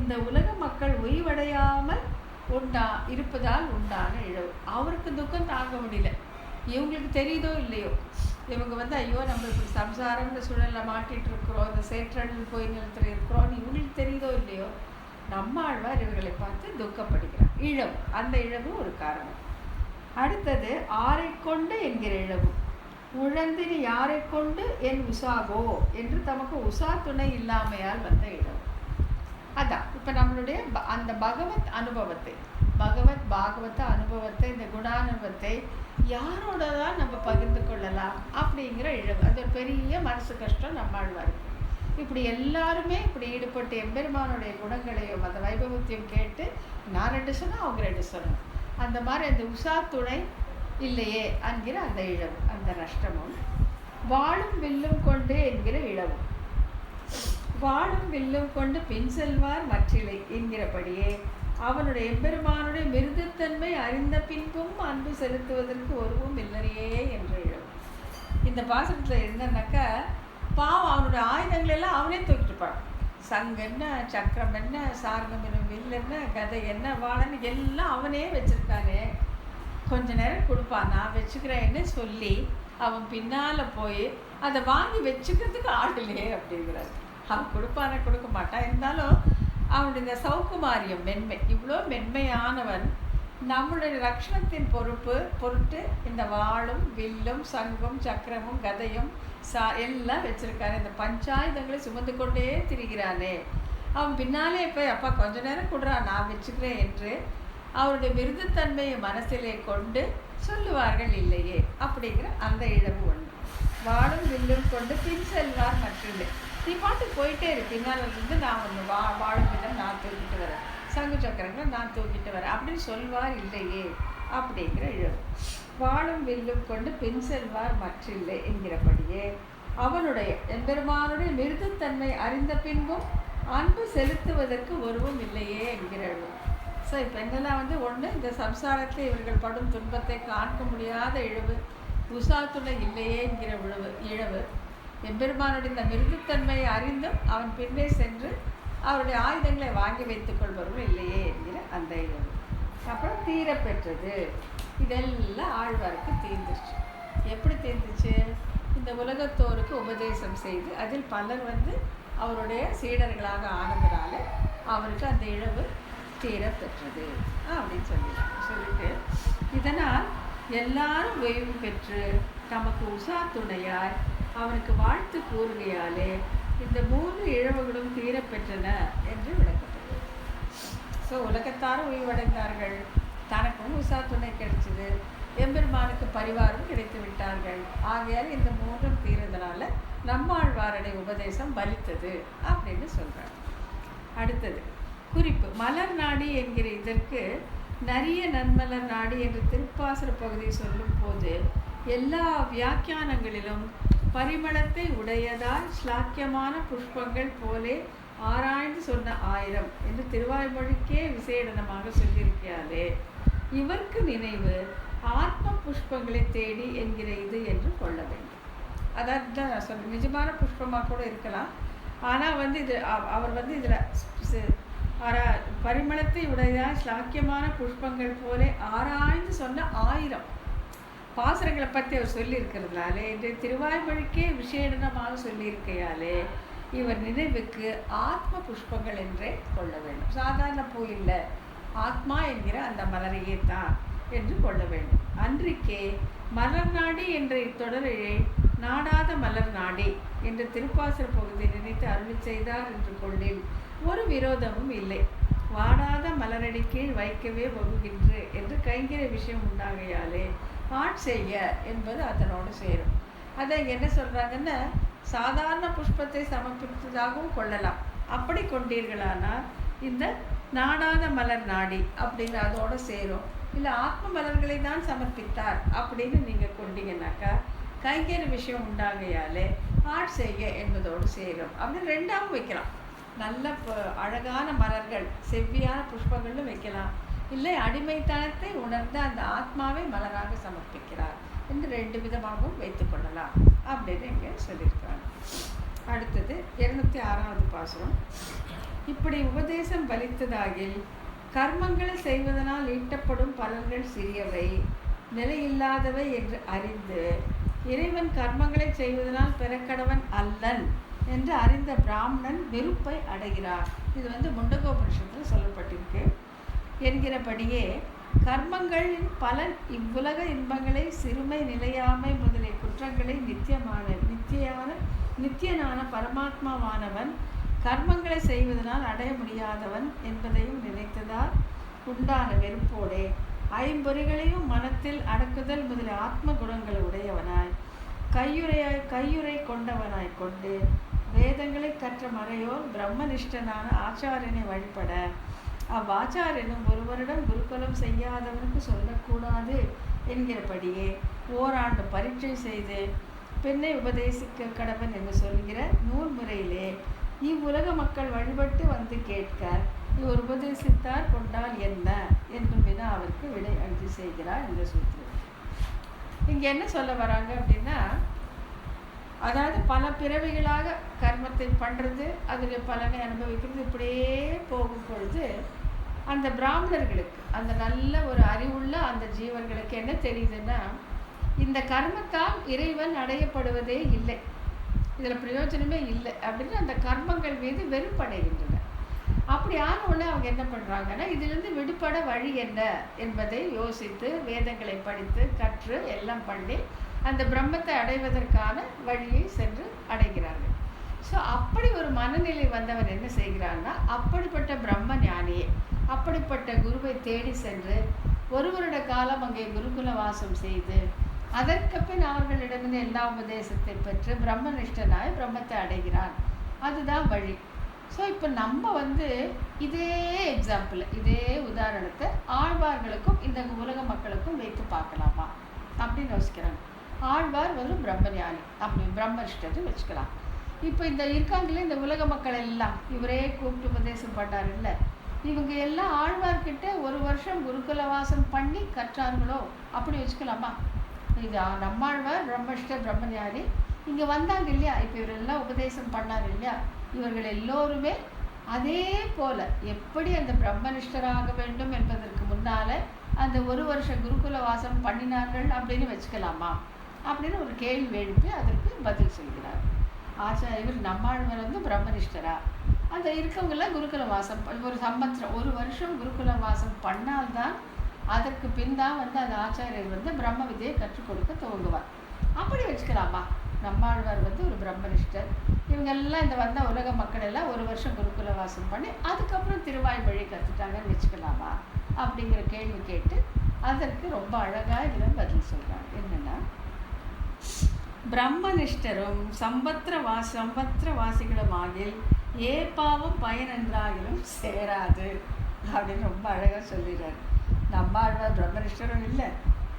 இந்த உலக மக்கள் உய்வடையாமல் இருப்பதால் உண்டான இழவு. அவருக்கு துக்கம் தாங்க முடியல. இவங்களுக்கு தெரியுதோ இல்லையோ, இவங்க ஐயோ நம்ம இப்படி சம்சாரம்ன்ற சூழலில் மாட்டிகிட்டு இருக்கிறோம், இந்த சேற்றலில் போய் நிலத்தில் இருக்கிறோம், இவங்களுக்கு தெரியுதோ இல்லையோ, நம்மாழ்வார் இவர்களை பார்த்து துக்கப்படுகிறார். இழவு, அந்த இழவு ஒரு காரணம். அடுத்தது ஆரை கொண்டு என்கிற இழவு. உழந்தினி யாரை கொண்டு என் உசாகோ என்று தமக்கு உசா துணை இல்லாமையால் வந்த இழவு. அதான் இப்போ நம்மளுடைய அந்த பகவத் அனுபவத்தை, பாகவத அனுபவத்தை, இந்த குணானுபவத்தை யாரோட தான் நம்ம பகிர்ந்து கொள்ளலாம் அப்படிங்கிற இழவு. அது ஒரு பெரிய மனசு கஷ்டம் நம்மாழ்வாருக்கு. இப்படி எல்லாருமே இப்படி ஈடுபட்டு எம்பெருமானுடைய குணங்களையும் அந்த வைபவத்தையும் கேட்டு நான் 2 சொன்னால் அவங்க 2 சொன்னோம், அந்த மாதிரி அந்த உஷா துணை இல்லையே என்கிற அந்த இழவு, அந்த நஷ்டமும். வாழும் வில்லும் கொண்டு என்கிற இழவு. வாழும் வில்லும் கொண்டு பின் செல்வார் மற்றிலை என்கிறபடியே அவனுடைய எம்பெருமானுடைய மிருதுத்தன்மை அறிந்த பின்பும் அன்பு செலுத்துவதற்கு ஒருவும் இல்லையே என்ற இழவு. இந்த பாசனத்தில் என்னன்னாக்கா, பாவம் அவனுடைய ஆயுதங்கள் எல்லாம் அவனே தூக்கிட்டுப்பான். சங்கு என்ன, சக்கரம் என்ன, சார்கம் என்ன, வில் என்ன, கதை என்ன, வாழன்னு எல்லாம் அவனே வச்சுருக்கானே, கொஞ்ச நேரம் கொடுப்பான், நான் வச்சுக்கிறேன்னு சொல்லி அவன் பின்னால் போய் அதை வாங்கி வச்சுக்கிறதுக்கு ஆள் இல்லையே அப்படிங்கிறார். அவன் கொடுப்பான கொடுக்க மாட்டான், இருந்தாலும் அவனுடைய இந்த சௌகுமாரியம், மென்மை, இவ்வளோ மென்மையானவன் நம்முடைய ரக்ஷணத்தின் பொருட்டு இந்த வாளும் வில்லும் சங்கும் சக்கரமும் கதையும் எல்லாம் வச்சிருக்காரு. இந்த பஞ்சாயுதங்களை சுமந்து கொண்டே திரிகிறானே, அவன் பின்னாலே போய் அப்பா கொஞ்ச நேரம் கொடுறான் நான் வச்சுக்கிறேன் என்று அவருடைய மிருதுத்தன்மையை மனசிலே கொண்டு சொல்லுவார்கள் இல்லையே அப்படிங்கிற அந்த இழவு ஒன்று. வாழும் வில்லும் கொண்டு பின் செல்வார் மற்றில்லை. நீ பாட்டுக்கு போயிட்டே இரு, பின்னால் இருந்து நான் ஒன்று வாழும் வில்லம் நான் தூக்கிட்டு வரேன், சங்கு சக்கரங்களை நான் தூக்கிட்டு வரேன் அப்படின்னு சொல்வார் இல்லையே அப்படிங்கிற இழவு. வாழும் வில்லும் கொண்டு பின் செல்வார் மற்றில்லை என்கிறபடியே அவனுடைய எம்பெருமானுடைய மிருதுத்தன்மை அறிந்த பின்பும் அன்பு செலுத்துவதற்கு ஒருவும் இல்லையே என்கிற இழவு. ஸோ இப்போ என்னெல்லாம் ஒன்று, இந்த சம்சாரத்தில் இவர்கள் படும் துன்பத்தை காண்க முடியாத இழவு, உசாத்துணை இல்லையே என்கிற இழவு. எம்பெருமானுடைய இந்த மிருதுத்தன்மையை அறிந்தும் அவன் பின்னே சென்று அவருடைய ஆயுதங்களை வாங்கி வைத்துக் கொள்பவர்கள் இல்லையே என்கிற அந்த இழவு. அப்புறம் தீரப்பெற்றது. இதெல்லாம் ஆழ்வாருக்கு தீர்ந்துச்சு. எப்படி தீர்ந்துச்சு? இந்த உலகத்தோருக்கு உபதேசம் செய்து அதில் பலர் அவருடைய சீடர்களாக ஆனதுனால அவருக்கு அந்த இழவு தீரப்பெற்றது அப்படின்னு சொல்லிட்டு இதனால் எல்லாரும் ஓய்வு பெற்று தமக்கு உஷா துணையாய் அவனுக்கு வாழ்த்து கூறுகையாலே இந்த 3 இழவுகளும் தீரப்பெற்றன என்று விளக்கப்பட்டது. ஸோ உலகத்தாரும் ஓய்வடைந்தார்கள், தனக்கும் உஷா துணை கிடைச்சிது, எம்பெருமானுக்கு பரிவாரம் கிடைத்து விட்டார்கள். ஆகையால் இந்த 3ம் தீர்ந்தனால நம்மாழ்வாருடைய உபதேசம் பலித்தது அப்படின்னு சொல்கிறார். அடுத்தது குறிப்பு, மலர் நாடி என்கிற இதற்கு நிறைய நன்மலர் நாடி என்று திருப்பாசுர பகுதியை சொல்லும் போது எல்லா வியாக்கியானங்களிலும் பரிமளத்தை உடையதால் ஸ்லாக்கியமான புஷ்பங்கள் போலே ஆராய்ந்து சொன்ன 1000 என்று திருவாய்மொழிக்கே விசேடனமாக சொல்லியிருக்கிறாரே, இவருக்கு நினைவு ஆத்ம புஷ்பங்களை தேடி என்கிற இது என்று கொள்ள வேண்டும். அதாவது தான் சொல்ல, நிஜமான புஷ்பமாக கூட இருக்கலாம், ஆனால் வந்து இது அவர் வந்து இதில் பரிமளத்தை உடையதாய் ஸ்லாக்கியமான புஷ்பங்கள் போல ஆராய்ந்து சொன்ன 1000 பாசுரங்களை பற்றி அவர் சொல்லியிருக்கிறதுனாலே இந்த திருவாய்மொழிக்கே விசேடனமாக சொல்லியிருக்கையாலே இவர் நினைவுக்கு ஆத்ம புஷ்பங்கள் என்றே கொள்ள வேண்டும். சாதாரண பூ இல்லை, ஆத்மா என்கிற அந்த மலரையே தான் என்று கொள்ள வேண்டும். அன்றைக்கே மலர் நாடி என்ற இத்தொடரிலே நாடாத மலர் நாடி என்ற திருப்பாசுர பகுதியை நினைத்து அருளி செய்தார் என்று கொள்ளில் ஒரு விரோதமும் இல்லை. வாடாத மலரடி கீழ் வைக்கவே வகுகின்ற என்று கைங்கிற விஷயம் உண்டாகையாலே செய்ய என்பது அதனோடு சேரும். அதை என்ன சொல்கிறாங்கன்னா, சாதாரண புஷ்பத்தை சமர்ப்பித்ததாகவும் கொள்ளலாம். அப்படி கொண்டீர்களானால் இந்த நாடாத மலர் நாடி அப்படின்னு அதோடு சேரும். இல்லை ஆத்ம மலர்களை தான் சமர்ப்பித்தார் அப்படின்னு நீங்கள் கொண்டீங்கன்னாக்கா கைங்கேற விஷயம் உண்டாகையாலே செய்ய என்பதோடு சேரும். அப்படின்னு ரெண்டாவும் வைக்கலாம். நல்ல அழகான மலர்கள் செவ்வியான புஷ்பங்களும் வைக்கலாம். இல்லை அடிமைத்தனத்தை உணர்ந்து அந்த ஆத்மாவை மலராக சமர்ப்பிக்கிறார் என்று 2 விதமாகவும் வைத்துக்கொள்ளலாம் அப்படின்னு இங்கே சொல்லியிருக்கிறாங்க. அடுத்தது 206வது பாசுரம். இப்படி உபதேசம் பலித்ததாகில் கர்மங்களை செய்வதனால் ஈட்டப்படும் பலன்கள் சிறியவை, நிலையில்லாதவை என்று அறிந்து இறைவன் கர்மங்களை செய்வதனால் பெறக்கடவன் அல்லன் என்று அறிந்த பிராமணன் வெறுப்பை அடைகிறார். இது வந்து முண்டகோபனிஷத்தில் சொல்லப்பட்டிருக்கு. என்கிறபடியே கர்மங்களின் பலன் இவ்வுலக இன்பங்களை சிறுமை நிலையாமை முதலிய குற்றங்களை நித்தியனான பரமாத்மாவானவன் கர்மங்களை செய்வதனால் அடைய முடியாதவன் என்பதையும் நினைத்ததால் உண்டான வெறுப்போடே ஐம்பொறிகளையும் மனத்தில் அடக்குதல் முதலிய ஆத்ம குணங்கள் உடையவனாய் கையுறை கொண்டவனாய் கொண்டு வேதங்களை கற்ற மறையோர் பிரம்மனிஷ்டனான ஆச்சாரியனை வழிபட அவ்வாச்சாரியனும் ஒருவரிடம் குருகுலம் செய்யாதவனுக்கு சொல்லக்கூடாது என்கிறபடியே ஓராண்டு பரீட்சை செய்து பெண்ணை உபதேசிக்க கடவன் என்று சொல்கிற நூல் முறையிலே இவ்வுலக மக்கள் வழிபட்டு வந்து கேட்க இவர் உபதேசித்தார் கொண்டால் என்ன என்னும் வினா அவருக்கு விடை அழுதி செய்கிறார் என்று சூத்திரம். இங்கே என்ன சொல்ல வராங்க அப்படின்னா, அதாவது பல பிறவிகளாக கர்மத்தை பண்ணுறது, அதில் பலனை அனுபவிக்கிறது, இப்படியே போகும் பொழுது அந்த பிராமணர்களுக்கு, அந்த நல்ல ஒரு அறிவுள்ள அந்த ஜீவர்களுக்கு என்ன தெரியுதுன்னா, இந்த கர்மத்தால் இறைவன் அடையப்படுவதே இல்லை, இதில் பிரயோஜனமே இல்லை அப்படின்னு அந்த கர்மங்கள் மீது வெறுப்படைகின்றன. அப்படி ஆனவுடனே அவங்க என்ன பண்ணுறாங்கன்னா, இதிலிருந்து விடுபட வழி என்ன என்பதை யோசித்து வேதங்களை படித்து கற்று எல்லாம் பண்ணி அந்த பிரம்மத்தை அடைவதற்கான வழியை சென்று அடைகிறார்கள். ஸோ அப்படி ஒரு மனநிலை வந்தவர் என்ன செய்கிறான்னா, அப்படிப்பட்ட பிரம்ம ஞானியை, அப்படிப்பட்ட குருவை தேடி சென்று ஒரு வருட காலம் அங்கே குருகுல வாசம் செய்து அதற்கு பின் அவர்களிடமிருந்து எல்லா உபதேசத்தை பெற்று பிரம்மனிஷ்டனாய் பிரம்மத்தை அடைகிறான். அதுதான் வழி. ஸோ இப்போ நம்ம வந்து இதே எக்ஸாம்பிள், இதே உதாரணத்தை ஆழ்வார்களுக்கும் இந்த உலக மக்களுக்கும் வைத்து பார்க்கலாமா அப்படின்னு யோசிக்கிறாங்க. ஆழ்வார் ஒரு பிரம்மஞானி, அப்படி பிரம்மனிஷ்டத்தை வச்சுக்கலாம். இப்போ இந்த இருக்காங்களே இந்த உலக மக்கள் எல்லாம் இவரே கூப்பிட்டு உபதேசம் பண்ணார் இல்லை, இவங்க எல்லாம் ஆழ்வார்கிட்ட ஒரு வருஷம் குருகுல வாசம் பண்ணி கற்றார்களோ அப்படி வச்சுக்கலாமா? இது நம்மாழ்வார் பிரம்மனிஷ்ட பிரம்மஞானி இங்கே வந்தாங்க இல்லையா, இப்போ இவரெல்லாம் உபதேசம் பண்ணார் இல்லையா, இவர்கள் எல்லோருமே அதே போல் எப்படி அந்த பிரம்மனிஷ்டராக வேண்டும் என்பதற்கு முன்னால் அந்த ஒரு வருஷம் குருகுல வாசம் பண்ணினார்கள் அப்படின்னு வச்சுக்கலாமா அப்படின்னு ஒரு கேள்வி எழுப்பி அதற்கு பதில் சொல்கிறார். இவர் நம்மாழ்வார் வந்து பிரம்மனிஷ்டரா, அந்த இருக்கவங்கெல்லாம் குருகுல வாசம் ஒரு சம்பத்திரம் ஒரு வருஷம் குருகுல வாசம் பண்ணால்தான் அதற்கு பின் தான் வந்து அந்த ஆச்சாரியர் வந்து பிரம்ம விதையை கற்றுக் கொடுக்க துவங்குவார். அப்படி வச்சுக்கலாமா? நம்மாழ்வார் வந்து ஒரு பிரம்மனிஷ்டர், இவங்கெல்லாம் இந்த வந்த உலக மக்கள் எல்லாம் ஒரு வருஷம் குருகுல வாசம் பண்ணி அதுக்கப்புறம் திருவாய்மொழி கற்றுட்டாங்கன்னு வச்சுக்கலாமா அப்படிங்கிற கேள்வி கேட்டு அதற்கு ரொம்ப அழகாக இதில் பதில் சொல்கிறாங்க. என்னென்னா, பிரம்மனிஷ்டரும் சம்பத்திர வாசிகளும் ஆகில் ஏ பாவம் பயனென்றாகிலும் சேராது அப்படின்னு ரொம்ப அழகாக சொல்லிடுறாரு. நம்மாழ்வார் பிரம்மனிஷ்டரும் இல்லை,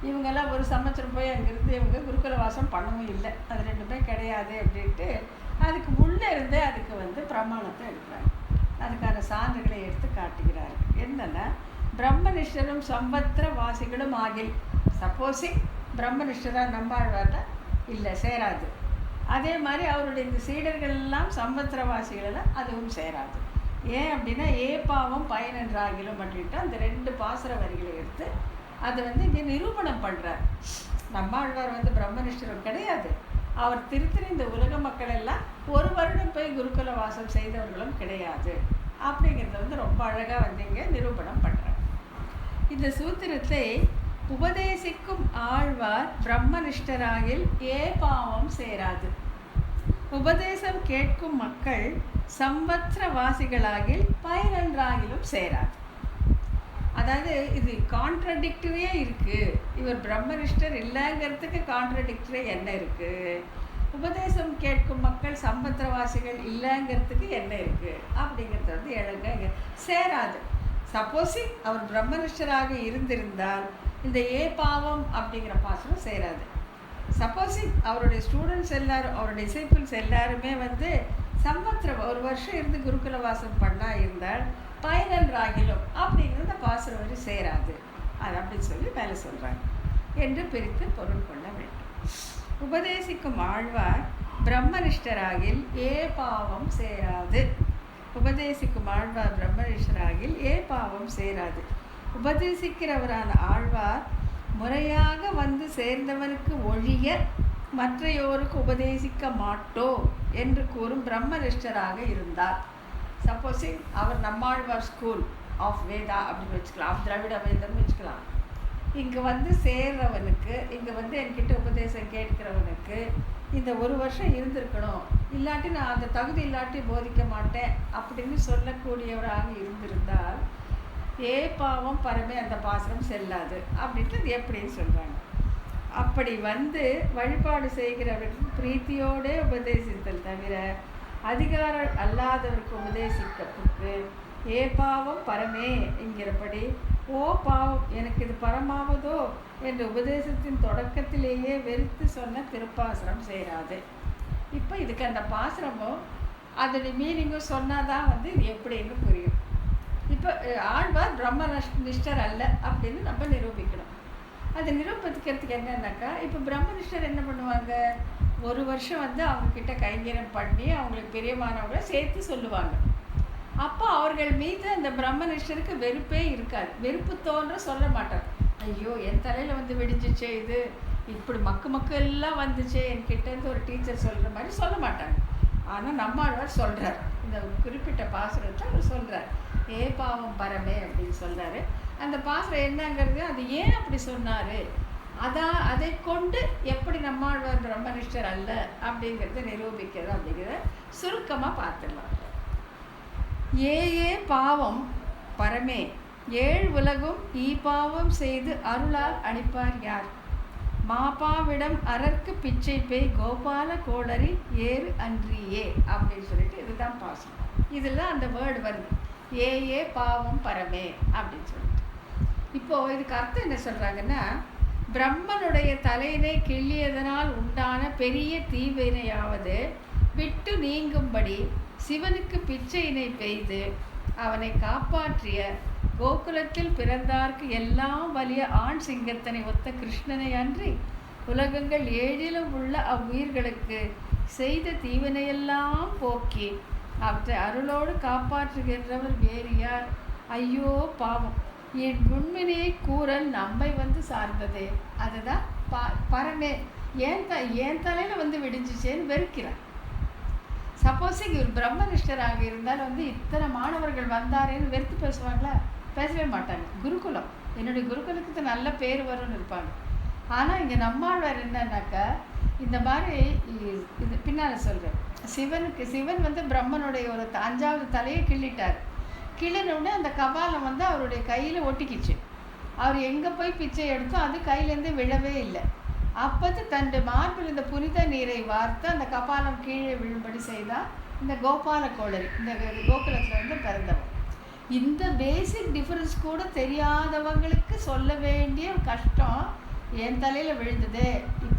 இவங்கெல்லாம் ஒரு சம்பத்திரம் போய் அங்கேருந்து இவங்க குருகுல வாசம் பண்ணவும் இல்லை, அது ரெண்டுமே கிடையாது அப்படின்ட்டு அதுக்கு உள்ளே இருந்தே அதுக்கு வந்து பிரமாணத்தை எடுக்கிறாங்க. அதுக்கான சான்றுகளை எடுத்து காட்டுகிறார். என்னென்னா, பிரம்மனிஷ்டரும் சம்பத்திர வாசிகளும் ஆகில், சப்போஸிங் பிரம்மனிஷ்டராக நம்மாழ்வார்னா இல்லை சேராது, அதே மாதிரி அவருடைய இந்த சீடர்கள் எல்லாம் சம்பத்திரவாசிகள் எல்லாம் அதுவும் சேராது. ஏன் அப்படின்னா பாவம் பயனென்றாகிலும் அப்படின்ட்டு அந்த 2 பாசுர வரிகளை எடுத்து அதை இங்கே நிரூபணம் பண்ணுறார். நம்மாழ்வார் பிரம்மனிஷ்டரும் கிடையாது. அவர் திருத்தின இந்த உலக மக்கள் எல்லாம் ஒரு வருடம் போய் குருகுல வாசம் செய்தவர்களும் கிடையாது அப்படிங்கிறத ரொம்ப அழகாக இங்கே நிரூபணம் பண்ணுறார். இந்த சூத்திரத்தை உபதேசிக்கும் ஆழ்வார் பிரம்மனிஷ்டராகில் பாவம் சேராது. உபதேசம் கேட்கும் மக்கள் சம்பத்திரவாசிகளாகில் பயனென்றாகிலும் சேராது. அதாவது இது கான்ட்ரடிக்டரியே இருக்குது. இவர் பிரம்மனிஷ்டர் இல்லைங்கிறதுக்கு கான்ட்ரடிக்டரி என்ன இருக்குது? உபதேசம் கேட்கும் மக்கள் சம்பத்திரவாசிகள் இல்லைங்கிறதுக்கு என்ன இருக்குது அப்படிங்கிறது எழுங்க சேராது. சப்போஸிங் அவர் பிரம்மனிஷ்டராக இருந்திருந்தால் இந்த பாவம் அப்படிங்கிற பாசனம் சேராது. சப்போஸிங் அவருடைய ஸ்டூடெண்ட்ஸ் எல்லாரும், அவருடைய டிசைபிள்ஸ் எல்லாருமே சம்பத்திரம் ஒரு வருஷம் இருந்து குருகுல வாசம் பண்ணா இருந்தால் பயனென்றாகிலும் அப்படிங்கிறது பாசுர வரி சேராது. அது அப்படின்னு சொல்லி மேலே சொல்கிறாங்க என்று பிரித்து பொருள் கொள்ள வேண்டும். உபதேசிக்கும் ஆழ்வார் பிரம்மனிஷ்டராகில் பாவம் சேராது. உபதேசிக்கும் ஆழ்வார் பிரம்மனிஷ்டராகில் பாவம் சேராது. உபதேசிக்கிறவரான ஆழ்வார் முறையாக சேர்ந்தவனுக்கு ஒழிய மற்றையோருக்கு உபதேசிக்க மாட்டோம் என்று கூறும் பிரம்மனிஷ்டராக இருந்தார். சப்போஸிங் அவர் நம்மாழ்வார் ஸ்கூல் ஆஃப் வேதா அப்படின்னு வச்சுக்கலாம், ஆஃப் திராவிட வேதம்னு வச்சுக்கலாம். இங்கே சேர்றவனுக்கு, இங்கே என்கிட்ட உபதேசம் கேட்கிறவனுக்கு இந்த ஒரு வருஷம் இருந்திருக்கணும், இல்லாட்டி நான் அந்த தகுதி இல்லாட்டி போதிக்க மாட்டேன் அப்படின்னு சொல்லக்கூடியவராக இருந்திருந்தால் பாவம் பரமே அந்த பாசனம் செல்லாது அப்படின்ட்டு அது எப்படின்னு சொல்கிறாங்க. அப்படி வழிபாடு செய்கிறவர்களுக்கு பிரீத்தியோடே உபதேசித்தல் தவிர அதிகாரம் அல்லாதவருக்கு உபதேசிக்கிறதுக்கு பாவம் பரமே என்கிறபடி பாவம் எனக்கு இது பரமாவதோ என்ற உபதேசத்தின் தொடக்கத்திலேயே வெறுத்து சொன்ன திருப்பாசனம் செய்கிறாது. இப்போ இதுக்கு அந்த பாசனமும் அதோடைய மீனிங்கும் சொன்னாதான் இது எப்படின்னு புரியும். இப்போ ஆழ்வார் பிரம்மனிஷ்டர் அல்ல அப்படின்னு நம்ம நிரூபிக்கணும். அதை நிரூபிக்கிறதுக்கு என்னன்னாக்கா, இப்போ பிரம்மனிஷ்டர் என்ன பண்ணுவாங்க, ஒரு வருஷம் அவங்கக்கிட்ட கைங்கரம் பண்ணி அவங்களுக்கு பிரியமானவங்களை சேர்த்து சொல்லுவாங்க. அப்போ அவர்கள் மீது அந்த பிரம்மனிஷ்டருக்கு வெறுப்பே இருக்காது. வெறுப்பு தோன்ற சொல்ல மாட்டார். ஐயோ என் தலையில் வெடிஞ்சிச்சே, இது இப்படி மக்கு எல்லாம் வந்துச்சே என்கிட்டேருந்து ஒரு டீச்சர் சொல்கிற மாதிரி சொல்ல மாட்டாங்க. ஆனால் நம்மாழ்வார் சொல்கிறார், இந்த குறிப்பிட்ட பாசுரத்தை அவர் சொல்கிறார், பாவம் பரமே அப்படின்னு சொல்கிறாரு. அந்த பாசுரம் என்னங்கிறது, அது ஏன் அப்படி சொன்னார், அதை கொண்டு எப்படி நம்மாழ்வார் பிரம்மனிஷ்டர் அல்ல அப்படிங்கிறத நிரூபிக்கிறது அப்படிங்கிறத சுருக்கமாக பார்த்துடலாம். பாவம் பரமே 7 உலகும் பாவம் செய்து அருளால் அளிப்பார் யார்? மாப்பாவிடம் அரற்கு பிச்சை பேய் கோபால கோடரி ஏறு அன்றியே அப்படின்னு சொல்லிட்டு இதுதான் பாசம். இதில் அந்த வேர்டு வருது, பாவம் பரமே அப்படின்னு சொல்லிட்டு. இப்போது இதுக்கு அர்த்தம் என்ன சொல்கிறாங்கன்னா, பிரம்மனுடைய தலையினை கிள்ளியதனால் உண்டான பெரிய தீவினையாவது விட்டு நீங்கும்படி சிவனுக்கு பிச்சையினை பெய்து அவனை காப்பாற்றிய கோகுலத்தில் பிறந்தார்க்கு எல்லாம் வலிய ஆண் சிங்கத்தனை ஒத்த கிருஷ்ணனை அன்றி உலகங்கள் 7லும் உள்ள அவ்வுயிர்களுக்கு செய்த தீவினையெல்லாம் போக்கி அவற்றை அருளோடு காப்பாற்றுகின்றவர் வேறு யார்? ஐயோ பாவம், என் உண்மையை கூறல் நம்மை சார்ந்ததே. அதுதான் பரமே என் தலையில் வெடிஞ்சிச்சேன்னு வெறுக்கிறார். சப்போஸிங் இவர் பிரம்மனிஷ்டராக இருந்தால் இத்தனை மாணவர்கள் வந்தாரேன்னு வெறுத்து பேசுவாங்களா? பேசவே மாட்டாங்க. குருகுலம், என்னுடைய குருகுலத்துக்கு நல்ல பேர் வரும்னு இருப்பாங்க. ஆனால் இங்கே நம்மாழ்வார் என்னன்னாக்கா, இந்த மாதிரி இது பின்னால் சொல்கிறேன், சிவன் பிரம்மனுடைய ஒரு 5வது தலையை கிள்ளிட்டார். கிள்ளினோடனே அந்த கபாலம் அவருடைய கையில் ஒட்டிக்கிச்சு. அவர் எங்கே போய் பிச்சை எடுத்தோ அது கையிலேருந்து விழவே இல்லை. அப்போது தன்னுடைய மார்பில் இந்த புனித நீரை வார்த்து அந்த கபாலம் கீழே விழும்படி செய்தால் இந்த கோபால கோடரி இந்த கோகுலத்தில் பிறந்தவர். இந்த பேசிக் டிஃப்ரென்ஸ் கூட தெரியாதவங்களுக்கு சொல்ல வேண்டிய கஷ்டம் என் தலையில் விழுந்ததே,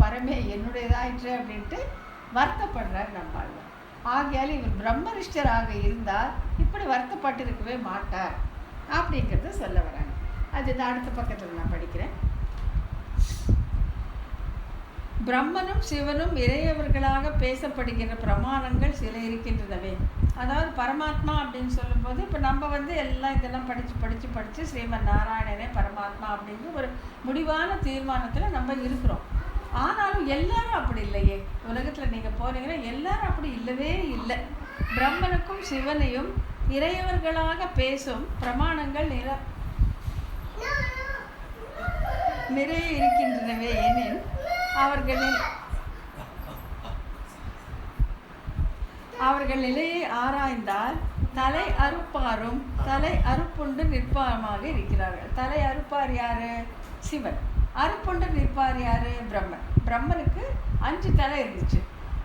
பரமே என்னுடையதாயிற்று அப்படின்ட்டு வருத்தப்படுறார் நம்மாழ்வார். ஆகையால் இவர் பிரம்மனிஷ்டராக இருந்தால் இப்படி வருத்தப்பட்டிருக்கவே மாட்டார் அப்படிங்கிறத சொல்ல வராங்க. அது இந்த அடுத்த பக்கத்தில் நான் படிக்கிறேன். பிரம்மனும் சிவனும் இறையவர்களாக பேசப்படுகிற பிரமாணங்கள் சில இருக்கின்றனவே. அதாவது பரமாத்மா அப்படின்னு சொல்லும்போது இப்போ நம்ம எல்லாம் இதெல்லாம் படித்து ஸ்ரீமன் நாராயணனே பரமாத்மா அப்படிங்கிற ஒரு முடிவான தீர்மானத்தில் நம்ம இருக்கிறோம். ஆனாலும் எல்லாரும் அப்படி இல்லையே. உலகத்தில் நீங்கள் போனீங்கன்னா எல்லாரும் அப்படி இல்லவே இல்லை. பிரம்மனுக்கும் சிவனையும் இறையவர்களாக பேசும் பிரமாணங்கள் நிறைய இருக்கின்றனவே எனில் அவர்கள் நிலையை ஆராய்ந்தால் தலை அறுப்பாரும் தலை அறுப்புண்டு நிற்பாருமாக இருக்கிறார்கள். தலை அறுப்பார் யாரு? சிவன். அறுப்புண்டு நிற்பார் யாரு? பிரம்மன். பிரம்மனுக்கு 5 தலை இருந்துச்சு.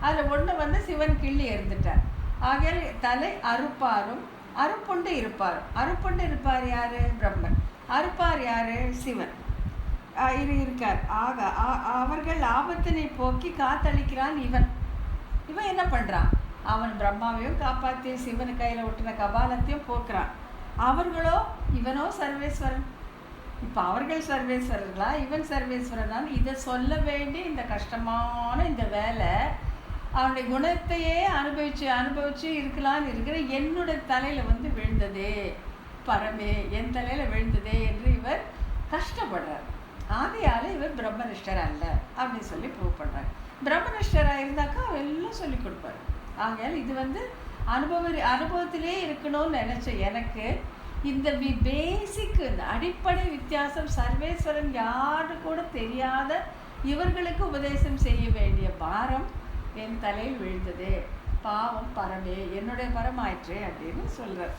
அதில் ஒன்று சிவன் கிள்ளி எறிந்துட்டார். ஆகையால் தலை அறுப்பாரும் அறுப்புண்டு இருப்பாரும். அறுப்புண்டு இருப்பார் யாரு? பிரம்மன். அறுப்பார் யாரு? சிவன் இருக்கார். ஆக அவர்கள் ஆபத்தினை போக்கி காத்தளிக்கிறான் இவன். இவன் என்ன பண்ணுறான்? அவன் பிரம்மாவையும் காப்பாற்றி சிவன் கையில் ஒட்டின கபாலத்தையும் போக்குறான். அவர்களோ இவனோ சர்வேஸ்வரன். இப்போ அவர்கள் சர்வேஸ்வரர்களா இவன் சர்வேஸ்வரனான் இதை சொல்ல வேண்டிய இந்த கஷ்டமான இந்த வேலை அவனுடைய குணத்தையே அனுபவிச்சு இருக்கலான்னு இருக்கிற என்னுடைய தலையில் விழுந்ததே பரமே, என் தலையில் விழுந்ததே என்று இவர் கஷ்டப்படுறார். ஆகையால் இவர் பிரம்மனிஷ்டர் அல்ல அப்படின்னு சொல்லி ப்ரூவ் பண்ணுறாங்க. பிரம்மனிஷ்டராக இருந்தாக்கா அவர் எல்லாம் சொல்லி கொடுப்பார். ஆகையால் இது அனுபவத்திலே இருக்கணும்னு நினச்ச எனக்கு இந்த பேசிக் இந்த அடிப்படை வித்தியாசம் சர்வேஸ்வரன் யாரு கூட தெரியாத இவர்களுக்கு உபதேசம் செய்ய வேண்டிய பாரம் என் தலையில் விழுந்தது. பாவம் பரமே, என்னுடைய பரம் ஆயிற்று அப்படின்னு சொல்கிறார்.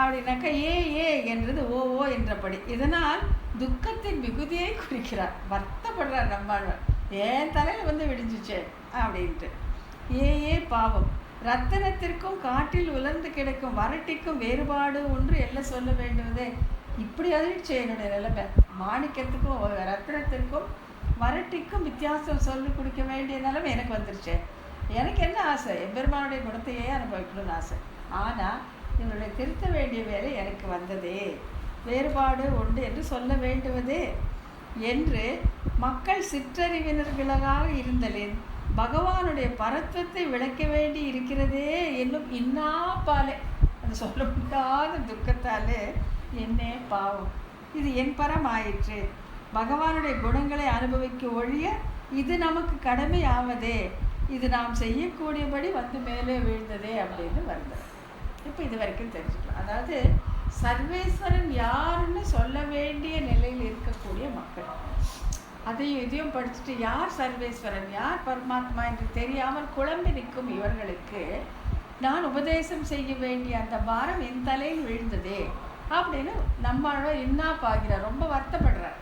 அப்படின்னாக்கா ஏ என்றது ஓ என்றபடி இதனால் துக்கத்தின் மிகுதியை குறிக்கிறார். வருத்தப்படுறார் நம்மாழ்வார். ஏன் தலையில் விடிஞ்சிச்சே அப்படின்ட்டு. ஏ பாவம், ரத்தனத்திற்கும் காட்டில் உலர்ந்து கிடக்கும் வரட்டிக்கும் வேறுபாடு ஒன்று எல்லாம் சொல்ல வேண்டுவதே. இப்படி அதிர்ச்சி என்னுடைய நிலைமை. மாணிக்கத்துக்கும் ரத்தனத்திற்கும் வரட்டிக்கும் வித்தியாசம் சொல்லி கொடுக்க வேண்டிய நிலைமை எனக்கு வந்துருச்சு. எனக்கு என்ன ஆசை? எம்பெருமானுடைய குணத்தையே அனுபவிக்கணும்னு ஆசை. ஆனால் இவர்களை திருத்த வேண்டிய வேலை எனக்கு வந்ததே. வேறுபாடு உண்டு என்று சொல்ல வேண்டுவதே என்று மக்கள் சிற்றறிவினர்களாக இருந்தலேன் பகவானுடைய பரத்வத்தை விளக்க வேண்டி இருக்கிறதே என்னும் இன்னாப்பாலே அது சொல்ல முடியாத துக்கத்தாலே என்னே பாவம், இது என் பரம் ஆயிற்று. பகவானுடைய குணங்களை அனுபவிக்க ஒழிய இது நமக்கு கடமை ஆவதே, இது நாம் செய்யக்கூடியபடி மேலே வீழ்ந்ததே அப்படின்னு வருது. இப்போ இது வரைக்கும் தெரிஞ்சுக்கலாம். அதாவது சர்வேஸ்வரன் யாருன்னு சொல்ல வேண்டிய நிலையில் இருக்கக்கூடிய மக்கள் அதையும் இதையும் படிச்சுட்டு யார் சர்வேஸ்வரன் யார் பரமாத்மா என்று தெரியாமல் குழம்பி நிற்கும் இவர்களுக்கு நான் உபதேசம் செய்ய வேண்டிய அந்த பாரம் என் தலையில் விழுந்ததே அப்படின்னு நம்மளோட இன்னாப்பாகிறார். ரொம்ப வருத்தப்படுறார்.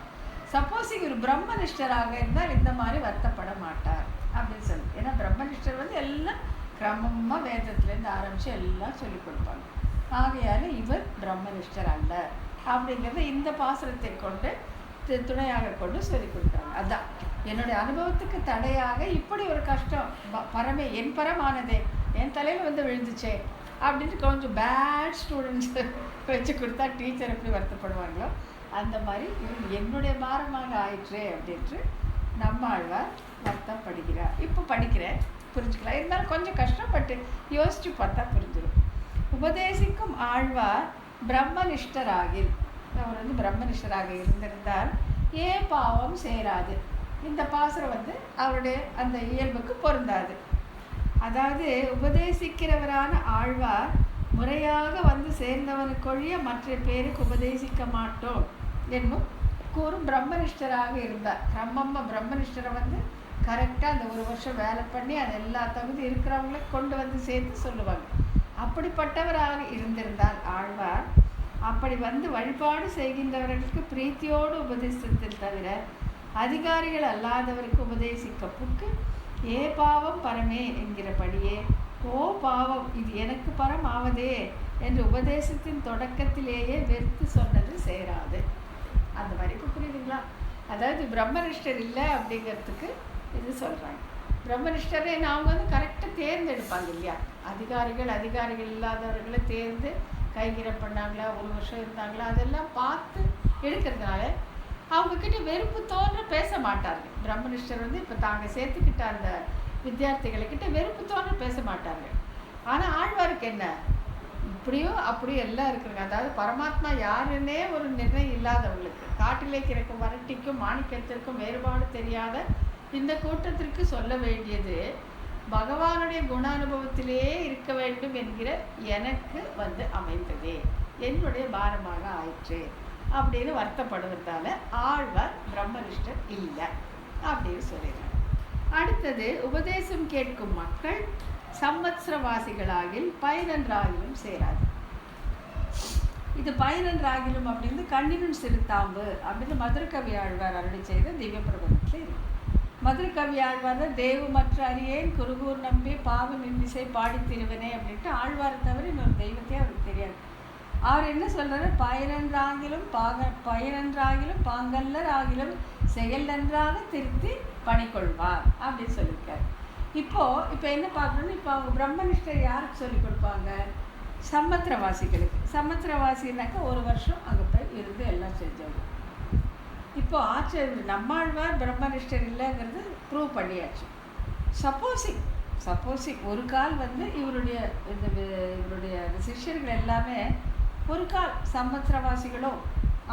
சப்போஸ் இவர் பிரம்மனிஷ்டராக இருந்தால் இந்த மாதிரி வருத்தப்பட மாட்டார் அப்படின்னு சொல்லி. ஏன்னா பிரம்மனிஷ்டர் எல்லாம் கிரமமாக வேதத்துலேருந்து ஆரம்பித்து எல்லாம் சொல்லிக் கொடுப்பாங்க. ஆகையால் இவர் பிரம்மனிஷ்டர் அல்ல அப்படிங்கிறத இந்த பாசுரத்தை கொண்டு துணையாக கொண்டு சொல்லிக் கொடுக்குறாங்க. அதுதான் என்னுடைய அனுபவத்துக்கு தடையாக இப்படி ஒரு கஷ்டம் பரமே என் பரமானதே என் தலையில் விழுந்துச்சே அப்படின்ட்டு கொஞ்சம் பேட் ஸ்டூடெண்ட்ஸ் வச்சு கொடுத்தா டீச்சர் எப்படி வருத்தப்படுவாங்களோ அந்த மாதிரி இது என்னுடைய பாரமாக ஆயிற்று அப்படின்ட்டு நம்மாழ்வார் வருத்தப்படுகிறார். இப்போ படிக்கிறேன், புரிஞ்சுக்கலாம். இருந்தாலும் கொஞ்சம் கஷ்டப்பட்டு யோசித்து பார்த்தா புரிஞ்சிடும். உபதேசிக்கும் ஆழ்வார் பிரம்மனிஷ்டராகில், அவர் பிரம்மனிஷ்டராக இருந்திருந்தால் ஏன் பாவம் சேராது. இந்த பாசுரம் அவருடைய அந்த இயல்புக்கு பொருந்தாது. அதாவது உபதேசிக்கிறவரான ஆழ்வார் முறையாக சேர்ந்தவனுக்கொழிய மற்ற பேருக்கு உபதேசிக்க மாட்டோம் என்னும் கூறும் பிரம்மனிஷ்டராக இருந்தார். பிரம்மனிஷ்டரை கரெக்டாக அந்த 1 வருஷம் வேலை பண்ணி அது எல்லா தகுதி இருக்கிறவங்கள கொண்டு சேர்த்து சொல்லுவாங்க. அப்படிப்பட்டவராக இருந்திருந்தால் ஆழ்வார் அப்படி வழிபாடு செய்கின்றவர்களுக்கு பிரீத்தியோடு உபதேசத்தில் தவிர அதிகாரிகள் அல்லாதவருக்கு உபதேசிக்க புக்கு ஏ பாவம் பரமே என்கிறபடியே ஓ பாவம் இது எனக்கு பரம் ஆவதே என்று உபதேசத்தின் தொடக்கத்திலேயே வெறுத்து சொன்னது சேராது. அந்த மாதிரி இப்போ புரியுதுங்களா? அதாவது பிரம்மனிஷ்டர் இல்லை அப்படிங்கிறதுக்கு இது சொல்கிறாங்க. பிரம்மனிஷ்டரை அவங்க கரெக்டாக தேர்ந்தெடுப்பாங்க இல்லையா? அதிகாரிகள் இல்லாதவர்களை தேர்ந்து கைகிரம் பண்ணாங்களா, 1 வருஷம் இருந்தாங்களா, அதெல்லாம் பார்த்து எடுக்கிறதுனால அவங்கக்கிட்ட வெறுப்பு தோன்ற பேச மாட்டார்கள். பிரம்மனிஷ்டர் வந்து இப்போ தாங்க சேர்த்துக்கிட்ட அந்த வித்தியார்த்திகள்கிட்ட வெறுப்புத்தோன்னு பேச மாட்டாங்க. ஆனால் ஆழ்வாருக்கு என்ன, இப்படியும் அப்படியும் எல்லாம் இருக்குங்க. அதாவது பரமாத்மா யாருன்னே ஒரு நிர்ணயம் இல்லாதவங்களுக்கு, காட்டிலே கிடக்கும் வரட்டிக்கும் மாணிக்கத்திற்கும் வேறுபாடு தெரியாத இந்த கூட்டத்திற்கு சொல்ல வேண்டியது பகவானுடைய குணானுபவத்திலே இருக்க வேண்டும் என்கிற எனக்கு வந்து அமைந்ததே, என்னுடைய பாரமாக ஆயிற்று அப்படின்னு வருத்தப்படுவதால ஆழ்வார் பிரம்மனிஷ்டர் இல்லை அப்படின்னு சொல்லிடுறாங்க. அடுத்தது, உபதேசம் கேட்கும் மக்கள் சம்வத்சரவாசிகளாகில் பயனன்றாகிலும் சேராது. இது பயனன்றாகிலும் அப்படின்னு கண்ணினும் சிறுத்தாம்பு அப்படின்னு மதுரகவி ஆழ்வார் அருளி செய்த திவ்ய பிரபந்தத்தில் இருக்கு. மதுரகவி ஆழ்வார் தேவு மற்ற அறியேன் குருகூர் நம்பி பாவம் இன்னிசை பாடி திருவனே அப்படின்ட்டு ஆழ்வாரை தவிர இன்னொரு தெய்வத்தையே அவருக்கு தெரியாது. அவர் என்ன சொல்றாரு, பயனன்றாகிலும் பாங்கல்லர் ஆகிலும் செயல் நன்றாக திருத்தி பணிக்கொள்வார் அப்படின்னு சொல்லியிருக்காரு. இப்போ என்ன பார்க்கணும்னா, இப்போ அவங்க பிரம்மனிஷ்டர் யாருக்கு சொல்லிக் கொடுப்பாங்க, சம்மத்திரவாசிகளுக்கு. சம்மத்திரவாசினாக்கா ஒரு வருஷம் அங்கே போய் இருந்து எல்லாம் செஞ்சவங்க. இப்போ ஆச்சாரியர் நம்மாழ்வார் பிரம்மனிஷ்டர் இல்லைங்கிறது ப்ரூவ் பண்ணியாச்சு. சப்போஸிங் ஒரு கால் வந்து இவருடைய சிஷ்யர்கள் எல்லாமே ஒரு கால் சம்மத்திரவாசிகளோ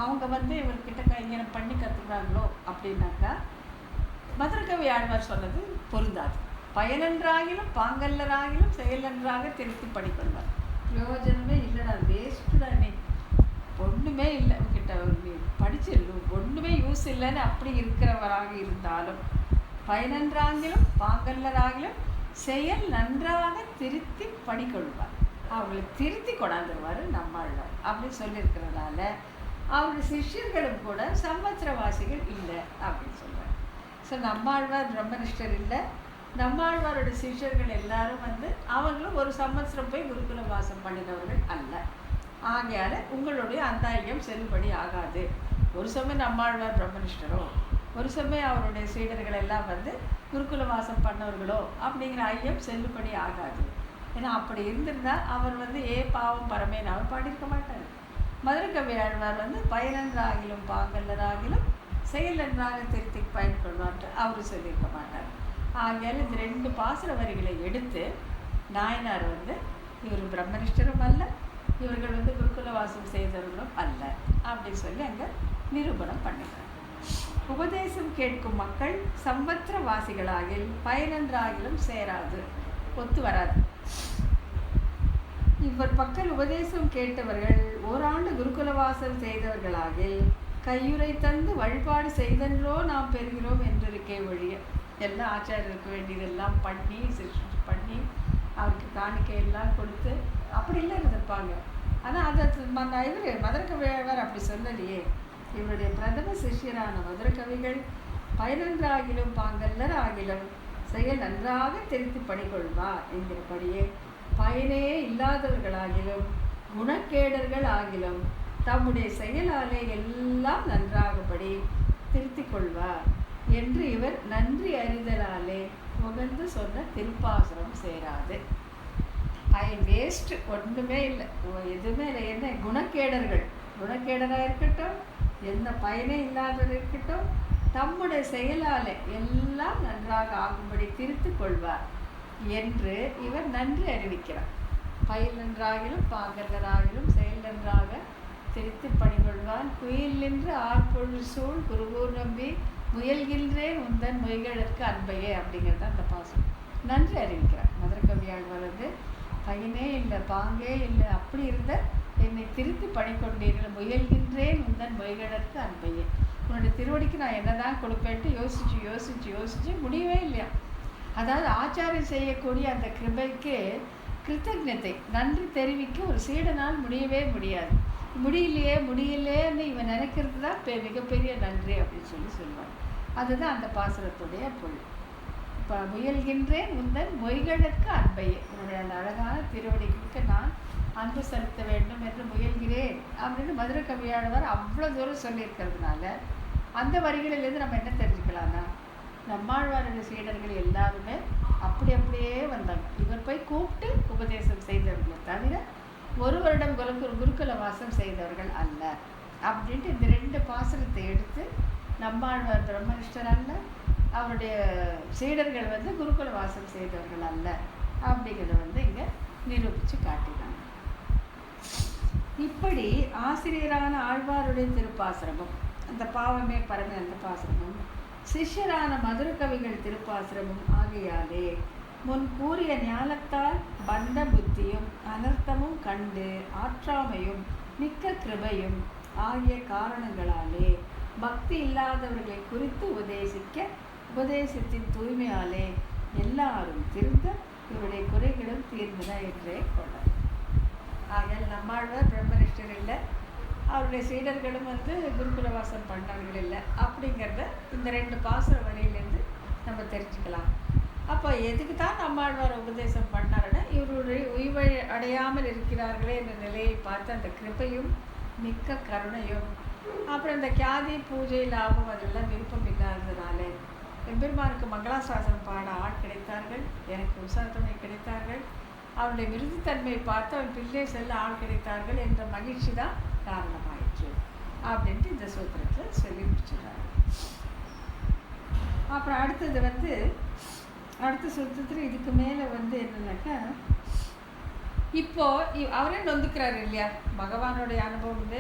அவங்க வந்து இவர்கிட்ட கைங்கரம் பண்ணி கற்றுக்கிறாங்களோ அப்படின்னாக்கா மதுரகவி ஆழ்வார் சொன்னது பொருந்தாது. பயனன்றாகிலும் பாங்கல்லராகிலும் செயலன்றாக திருத்தி படிக்கொள்வார். பிரயோஜனமே இல்லைடா, வேஸ்ட்டுடா, நீ ஒன்றுமே இல்லை கிட்ட நீ படிச்சு ஒன்றுமே யூஸ் இல்லைன்னு அப்படி இருக்கிறவராக இருந்தாலும் பயனன்றாகிலும் பாங்கல்லராகிலும் செயல் நன்றாக திருத்தி படிக்கொள்வார். அவங்களுக்கு திருத்தி கொண்டாந்துருவார் நம்மாழ்வார் அப்படின்னு சொல்லியிருக்கிறதுனால அவருடைய சிஷ்யர்களும் கூட சம்வத்சரவாசிகள் இல்லை அப்படின்னு சொல்கிறார். ஸோ நம்மாழ்வார் பிரம்மனிஷ்டர் இல்லை. நம்மாழ்வாரோட சிஷ்யர்கள் எல்லாரும் வந்து அவங்களும் ஒரு சம்வத்சரம் போய் குருகுல வாசம் பண்ணினவர்கள் அல்ல. ஆகையால் உங்களுடைய அந்த ஐயம் செல்லுபடி ஆகாது. ஒரு சமயம் நம்மாழ்வார் பிரம்மனிஷ்டரோ ஒரு சமயம் அவருடைய சீடர்கள் எல்லாம் வந்து குருகுல வாசம் பண்ணவர்களோ அப்படிங்கிற ஐயம் செல்லுபடி ஆகாது. ஏன்னா அப்படி இருந்திருந்தால் அவர் வந்து பாவம் பரமேன்னு அவர் பாடியிருக்க மாட்டார். மதுரகவி ஆழ்வார் வந்து பயனன்றாகிலும் பாங்கல்லராகிலும் செயல் நன்றாக திருத்தி பயன்படுவார்ட்டு அவர் சொல்லியிருக்க மாட்டார். ஆகையால் இந்த 2 பாசுர வரிகளை எடுத்து நாயனார் வந்து இவர் பிரம்மனிஷ்டரும் அல்ல, இவர்கள் வந்து குருகுல வாசம் செய்தவர்களும் அல்ல அப்படின்னு சொல்லி அங்கே நிரூபணம் பண்ணிட்டார். உபதேசம் கேட்கும் மக்கள் சம்பத்திர வாசிகளாகில் பயனன்றாகிலும் சேராது, ஒத்து வராது. இவர் பக்கல் உபதேசம் கேட்டவர்கள் ஓராண்டு குருகுலவாசம் செய்தவர்களாகில் கையுறை தந்து வழிபாடு செய்தன்றோ நாம் பெறுகிறோம் என்றிருக்கே ஒழிய, எல்லாம் ஆச்சாரியருக்கு வேண்டியதெல்லாம் பண்ணி அவருக்கு காணிக்கையெல்லாம் கொடுத்து அப்படிலாம் இருந்திருப்பாங்க. ஆனால் அதை இவர் மதுரகவியார் அப்படி சொல்லலையே. இவருடைய பிரதம சிஷ்யரான மதுரகவிகள் பயனன்றாகிலும் பாங்கல்லர் ஆகிலும் செயல் நன்றாக திருத்தி பணிகொள்வார் என்கிறபடியே பயனே இல்லாதவர்களாகிலும் குணக்கேடர்கள் ஆகிலும் தம்முடைய செயலாலே எல்லாம் நன்றாகபடி திருத்தி கொள்வார் என்று இவர் நன்றி அறிதலாலே உகந்து சொன்ன திருப்பாசுரம் சேராது. வேஸ்ட், ஒன்றுமே இல்லை, எதுவுமே இல்லை. என்ன குணக்கேடராக இருக்கட்டும், எந்த பயனே இல்லாதவர் இருக்கட்டும், தம்முடைய செயலாலே எல்லாம் நன்றாக ஆகும்படி திருத்தி கொள்வார் என்று இவர் நன்றி அறிவிக்கிறார். பயில் நன்றாகிலும் பாங்கல்லராகிலும் செயல் நன்றாக திருத்தி பணிகொள்வான் குயில் நின்று ஆர்பொருள் சூழ் குருகூர் நம்பி முயல்கின்றேன் உந்தன் மொய்களுக்கு அன்பையே அப்படிங்கிறது அந்த பாசம். நன்றி அறிவிக்கிறார் மதுரகவியாழ்வார் வந்து பையனே இல்லை பாங்கே இல்லை அப்படி இருந்த என்னை திருத்தி பணிக்கொண்டீர்கள், முயல்கின்றேன் உந்தன் மொய்களுக்கு அன்பையே, உன்னுடைய திருவடிக்கு நான் என்னதான் கொடுப்பேன்ட்டு யோசிச்சு முடியவே இல்லையா. அதாவது ஆச்சாரம் செய்யக்கூடிய அந்த கிருபைக்கு கிருத்தஜத்தை நன்றி தெரிவிக்க ஒரு சீடனால் முடியவே முடியாது. முடியலேன்னு இவன் நினைக்கிறது தான் மிகப்பெரிய நன்றி அப்படின்னு சொல்லுவாங்க. அதுதான் அந்த பாசுரத்துடைய பொருள். இப்போ முயல்கின்றேன் உந்தன் மொய்களுக்கு அன்பையே, என்னுடைய அந்த அழகான திருவடிக்கு நான் அன்பு செலுத்த வேண்டும் என்று முயல்கிறேன் அப்படின்னு மதுரகவியாழ்வார் அவ்வளோ தூரம் சொல்லியிருக்கிறதுனால அந்த வரிகளிலேருந்து நம்ம என்ன தெரிஞ்சுக்கலாம்னா, நம்மாழ்வாருடைய சீடர்கள் எல்லாருமே அப்படியே வந்தாங்க. இவர் போய் கூப்பிட்டு உபதேசம் செய்தவர்களை தவிர ஒரு வருடம் குருகுல வாசம் செய்தவர்கள் அல்ல அப்படின்ட்டு இந்த 2 பாசுரத்தை எடுத்து நம்மாழ்வார் பிரம்மனிஷ்டர் அல்ல, அவருடைய சீடர்கள் வந்து குருகுல வாசம் செய்தவர்கள் அல்ல அப்படிங்கிறத வந்து இங்கே நிரூபித்து காட்டினாங்க. இப்படி ஆசிரியரான ஆழ்வாருடைய திருப்பாசிரமம், அந்த பாவமே பரமே அந்த பாசிரமம், சிஷ்யரான மதுரகவிகள் திருப்பாசிரமம் ஆகையாலே முன் கூறிய ஞானத்தால் பந்த புத்தியும் அனர்த்தமும் கண்டு ஆற்றாமையும் மிக்க கிருபையும் ஆகிய காரணங்களாலே பக்தி இல்லாதவர்களை குறித்து உபதேசத்தின் தூய்மையாலே எல்லாரும் திருந்த இவருடைய குறைகளும் தீர்ந்தன என்றே கொண்டார். ஆகையால் நம்மாழ்வார் பிரம்மனிஷ்டர் இல்லை, அவருடைய சீடர்களும் வந்து குருகுலவாசம் பண்ணவர்கள் இல்லை அப்படிங்கிறத இந்த 2 பாசுர வழியிலேருந்து நம்ம தெரிஞ்சுக்கலாம். அப்போ எதுக்கு தான் நம்மாழ்வார் உபதேசம் பண்ணாருன்னா, இவருடைய உய்வை அடையாமல் இருக்கிறார்களே என்ற நிலையை பார்த்து அந்த கிருபையும் மிக்க கருணையும், அப்புறம் இந்த கியாதி பூஜை லாபம் அதெல்லாம் விருப்பம் இல்லாததுனால எம்பெருமானுக்கு மங்களாசாசனம் பாட ஆள் கிடைத்தார்கள், எனக்கு உற்சாகத்தன்மை கிடைத்தார்கள், அவருடைய விருதுத்தன்மையை பார்த்து அவன் பிள்ளை செல்ல ஆள் கிடைத்தார்கள் என்ற மகிழ்ச்சி தான் காரணமாயிற்று அப்படின்ட்டு இந்த சூத்திரத்தில் சொல்லி முடிச்சுட்டாங்க. அப்புறம் அடுத்தது வந்து அடுத்த சூத்திரத்தில் இதுக்கு மேலே வந்து என்னன்னாக்கா, இப்போது அவரே நொந்துக்கிறாரு இல்லையா, பகவானுடைய அனுபவம்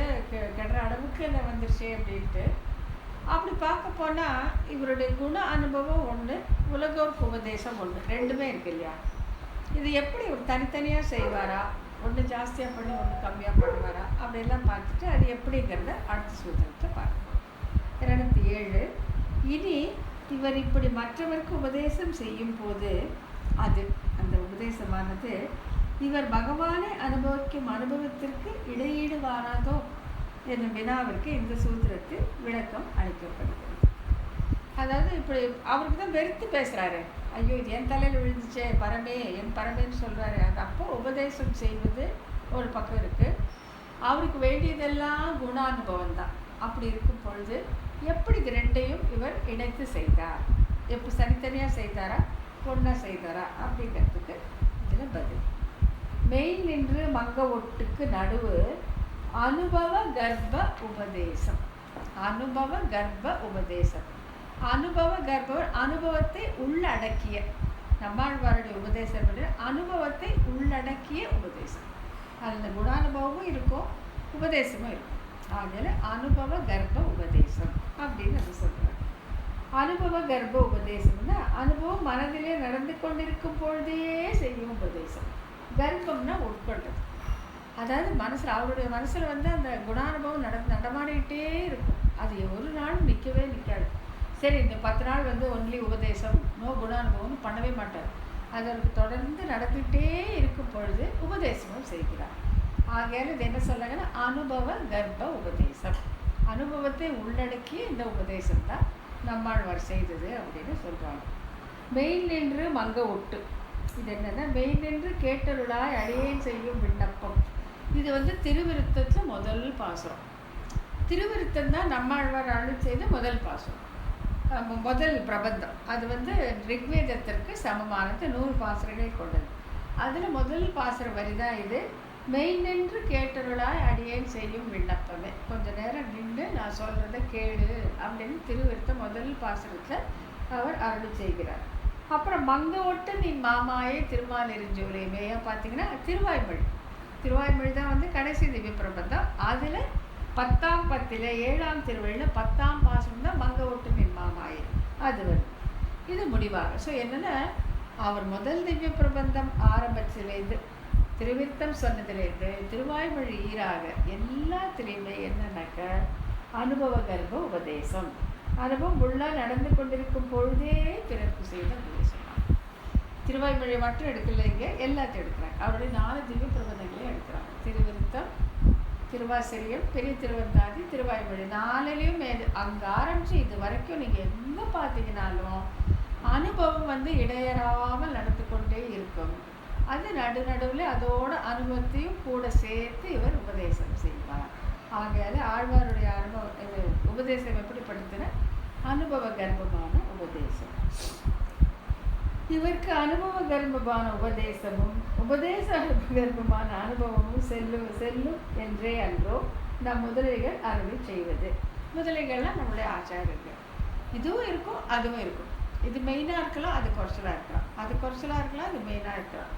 கெடுற அளவுக்கு என்ன வந்துருச்சு அப்படின்ட்டு. அப்படி பார்க்க போனால் இவருடைய குண அனுபவம் ஒன்று, உலகோர்க்கு உபதேசம் ஒன்று, ரெண்டுமே இருக்கு இல்லையா. இது எப்படி ஒரு தனித்தனியாக செய்வாரா, ஒன்று ஜாஸ்தியாக பண்ணி ஒன்று கம்மியாக பண்ணுவாரா அப்படிலாம் பார்த்துட்டு அது எப்படிங்கிறத அடுத்த சூத்திரத்தை பார்க்கணும். 207. இனி இவர் இப்படி மற்றவருக்கு உபதேசம் செய்யும் போது அந்த உபதேசமானது இவர் பகவானை அனுபவிக்கும் அனுபவத்திற்கு இடையீடு வாராதோ என்னும் வினாவிற்கு இந்த சூத்திரத்தில் விளக்கம் அளிக்கப்படுகிறது. அதாவது இப்படி அவருக்கு தான் வெறுத்து பேசுகிறாரு, ஐயோ இது என் தலையில் விழுந்துச்சே பரமே என் பரமேன்னு சொல்கிறாரு. அது அப்போ உபதேசம் செய்வது ஒரு பக்கம் இருக்குது, அவருக்கு வேண்டியதெல்லாம் குணானுபவம் தான். அப்படி இருக்கும் பொழுது எப்படி இது ரெண்டையும் இவர் இணைத்து செய்தார், எப்படி தனித்தனியாக செய்தாரா ஒன்றா செய்தாரா அப்படிங்கிறதுக்கு இதில் பதில். மெய் நின்று மங்க ஒட்டுக்கு நடுவு அனுபவ கர்ப்ப உபதேசம். அனுபவ கர்ப்ப உபதேசம், அனுபவத்தை உள்ளடக்கிய நம்மாழ்வாருடைய உபதேசம், அனுபவத்தை உள்ளடக்கிய உபதேசம். அதில் குணானுபவமும் இருக்கும் உபதேசமும் இருக்கும். அதனால அனுபவ கர்ப்ப உபதேசம் அப்படின்னு நம்ம சொல்கிறாங்க. அனுபவ கர்ப்ப உபதேசம்னா அனுபவம் மனதிலே நடந்து கொண்டிருக்கும் பொழுதே செய்யும் உபதேசம். கர்ப்பம்னா உட்கொள்றது, அதாவது மனசில் அவருடைய மனசில் வந்து அந்த குணானுபவம் நடமாடிக்கிட்டே இருக்கும். அது ஒரு நாளும் நிற்கவே நிற்காது. சரி இந்த 10 நாள் வந்து ஒன்லி உபதேசம் நோ குணானுபவம் பண்ணவே மாட்டார். அதற்கு தொடர்ந்து நடந்துகிட்டே இருக்கும் பொழுது உபதேசமும் செய்கிறார். ஆகையால் இது என்ன சொல்லுங்கன்னா அனுபவ கர்ப்ப உபதேசம், அனுபவத்தை உள்ளடக்கிய இந்த உபதேசம் தான் நம்மாழ்வார் செய்தது அப்படின்னு சொல்கிறாங்க. மெய் நின்று மங்க ஒட்டு, இது என்னென்னா மெய் நின்று கேட்டருளாய் அடியேன் செய்யும் விண்ணப்பம். இது வந்து திருவிருத்தத்தில் முதல் பாசுரம். திருவிருத்தம் தான் நம்மாழ்வார் அருள் செய்த முதல் பாசுரம், முதல் பிரபந்தம். அது வந்து ரிக்வேதத்திற்கு சமமானது, 100 பாசுரங்களை கொண்டது. அதில் முதல் பாசுர வரி தான் இது. மெய் நின்று கேட்டருளாய் அடியேன் செய்யும் விண்ணப்பமே, கொஞ்சம் நேரம் நின்று நான் சொல்கிறத கேளு அப்படின்னு திருவிருத்த முதல் பாசுரத்தில் அவர் அருள் செய்கிறார். அப்புறம் மங்க ஒட்டு நீ மாமாயே திருமாலிருஞ்சோலையுமே பார்த்தீங்கன்னா திருவாய்மொழி தான் வந்து கடைசி திவ்ய பிரபந்தம். அதில் 10ஆம் பத்தில் 7ஆம் திருவள்ளியில் 10ஆம் பாசுரம் தான் மங்க ஒட்டு நீ மாமாயே, அது வருது. இது முடிவாக. ஸோ என்னென்னா அவர் முதல் திவ்ய பிரபந்தம் ஆரம்பத்திலேருந்து திருவிருத்தம் சொன்னதுலேருந்து திருவாய்மொழி ஈராக எல்லாத்துலேயுமே என்னன்னாக்க அனுபவ கர்ப்ப உபதேசம். அனுபவம் உள்ளாக நடந்து கொண்டிருக்கும் பொழுதே பிறப்பு செய்த உபதேசம். திருவாய்மொழி மட்டும் எடுக்கலைங்க, எல்லாத்தையும் எடுக்கிறாங்க. அவருடைய 4 திவ்ய பிரபந்தங்களையும் எடுக்கிறாங்க. திருவிருத்தம், திருவாசரியம், பெரிய திருவந்தாதி, திருவாய்மொழி 4லையும் அங்கே ஆரம்பித்து இது வரைக்கும் நீங்கள் எங்கே பார்த்தீங்கன்னாலும் அனுபவம் வந்து இடையறாமல் நடந்து கொண்டே இருக்கும். அது நடுவில் அதோட அனுபவத்தையும் கூட சேர்த்து இவர் உபதேசம் செய்வார். ஆகையால் ஆழ்வாருடைய உபதேசம் எப்படிப்படுத்தின அனுபவ கர்ப்பமான உபதேசம். இவருக்கு அனுபவ கர்ப்பமான உபதேசமும் உபதேச கர்ப்பமான அனுபவமும் செல்லும் என்றே அன்றோ நம் முதலைகள் அருளி செய்வது. முதலைகள்லாம் நம்மளுடைய ஆச்சாரங்கள், இதுவும் இருக்கும் அதுவும் இருக்கும். இது மெயினாக இருக்கலாம், அது குறைச்சலாக இருக்கலாம், அது குறைச்சலாக இருக்கலாம், அது மெயினாக இருக்கலாம்.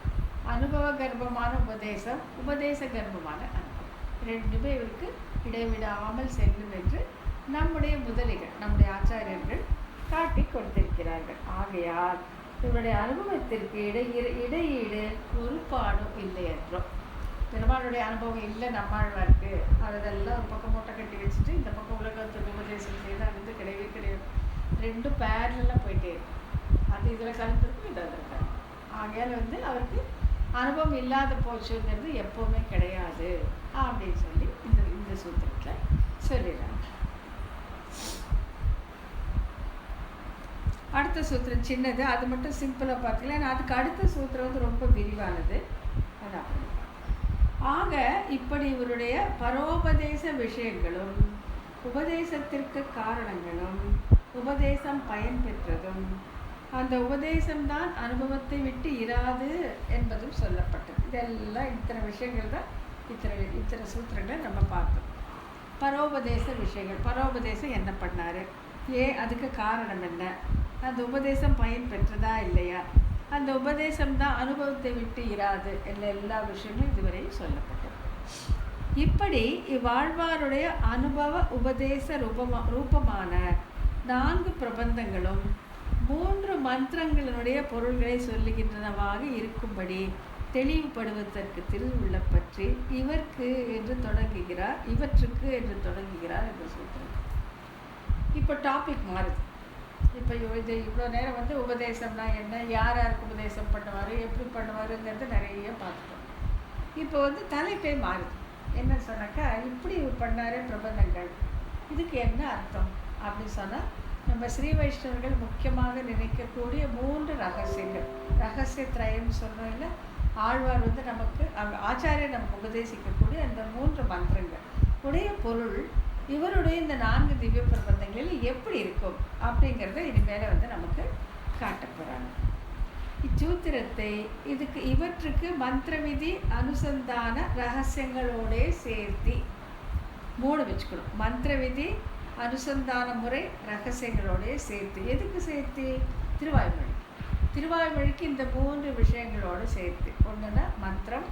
அனுபவ கர்ப்பமான உபதேசம், உபதேச கர்ப்பமான அனுபவம், ரெண்டுமே இவருக்கு இடைவிடாமல் செல்லும் என்று நம்முடைய முதலிகள், நம்முடைய ஆச்சாரியர்கள் காட்டி கொடுத்திருக்கிறார்கள். ஆகையால் இவருடைய அனுபவத்திற்கு இடையீடு ஒரு பாடும் இல்லை என்றோம். பெருமாளுடைய அனுபவம் இல்லை நம்மாழ்வாருக்கு, அதெல்லாம் ஒரு பக்கம் மூட்டை கட்டி வச்சுட்டு இந்த பக்கம் உலகத்துக்கு உபதேசம் செய்து அது கிடையவே கிடையாது. ரெண்டும் பேரலாம் போயிட்டே இருக்கும். அது இதில் கலந்துருக்கும், இது அதில் கலந்து. ஆகையால் அவருக்கு அனுபவம் இல்லாத போச்சுங்கிறது எப்போவுமே கிடையாது அப்படின்னு சொல்லி இந்த சூத்திரத்தில் சொல்லிடுறாங்க. அடுத்த சூத்திரம் சின்னது, அது மட்டும் சிம்பிளாக பார்த்துக்கலாம். ஏன்னா அதுக்கு அடுத்த சூத்திரம் ரொம்ப விரிவானது. அது அப்படி ஆக இப்படி இவருடைய பரோபதேச விஷயங்களும் உபதேசத்திற்கு காரணங்களும் உபதேசம் பயன் பெற்றதும் அந்த உபதேசம்தான் அனுபவத்தை விட்டு இராது என்பதும் சொல்லப்பட்டது. இதெல்லாம் இத்தனை விஷயங்கள் தான் இத்தனை சூத்திரங்களை நம்ம பார்த்தோம். பரோபதேச விஷயங்கள், பரோபதேசம் என்ன பண்ணார், அதுக்கு காரணம் என்ன, அந்த உபதேசம் பயன் பெற்றதா இல்லையா, அந்த உபதேசம்தான் அனுபவத்தை விட்டு இராது எல்லா விஷயங்களும் இதுவரையும் சொல்லப்பட்டது. இப்படி இவ்வாழ்வாருடைய அனுபவ உபதேச ரூபமான 4 பிரபந்தங்களும் 3 மந்திரங்களினுடைய பொருள்களை சொல்லுகின்றனவாக இருக்கும்படி தெளிவுபடுவதற்கு திருவுள்ள பற்றி இவற்றுக்கு என்று தொடங்குகிறார் என்று சூத்திரம். இப்போ டாபிக் மாறுது. இப்போ இது இவ்வளோ நேரம் உபதேசம்னா என்ன, யாருக்கு உபதேசம் பண்ணுவார், எப்படி பண்ணுவாருங்கிறது நிறைய பார்த்துட்டோம். இப்போ தலைப்பே மாறுது. என்ன சொன்னாக்கா, இப்படி பண்ணாரே பிரபந்தங்கள், இதுக்கு என்ன அர்த்தம் அப்படின்னு சொன்னால், நம்ம ஸ்ரீ வைஷ்ணவர்கள் முக்கியமாக நினைக்கக்கூடிய 3 ரகசியங்கள், ரகசிய திரயம்னு சொல்கிறோம் இல்லை, ஆழ்வார் நமக்கு ஆச்சாரியர் நமக்கு உபதேசிக்கக்கூடிய அந்த 3 மந்திரங்கள் உடைய பொருள் இவருடைய இந்த 4 திவ்ய பிரபந்தங்களில் எப்படி இருக்கும் அப்படிங்கிறத இனிமேல் நமக்கு காட்ட போகிறாங்க. இச்சூத்திரத்தை இவற்றுக்கு மந்திர விதி அனுசந்தான ரகசியங்களோடே சேர்த்தி 3 வச்சுக்கணும். மந்திர விதி அனுசந்தான முறை ரகசியங்களோடே சேர்த்து. எதுக்கு சேர்த்து? திருவாய்மொழிக்கு இந்த 3 விஷயங்களோடு சேர்த்து. ஒன்றுனா மந்திரம்,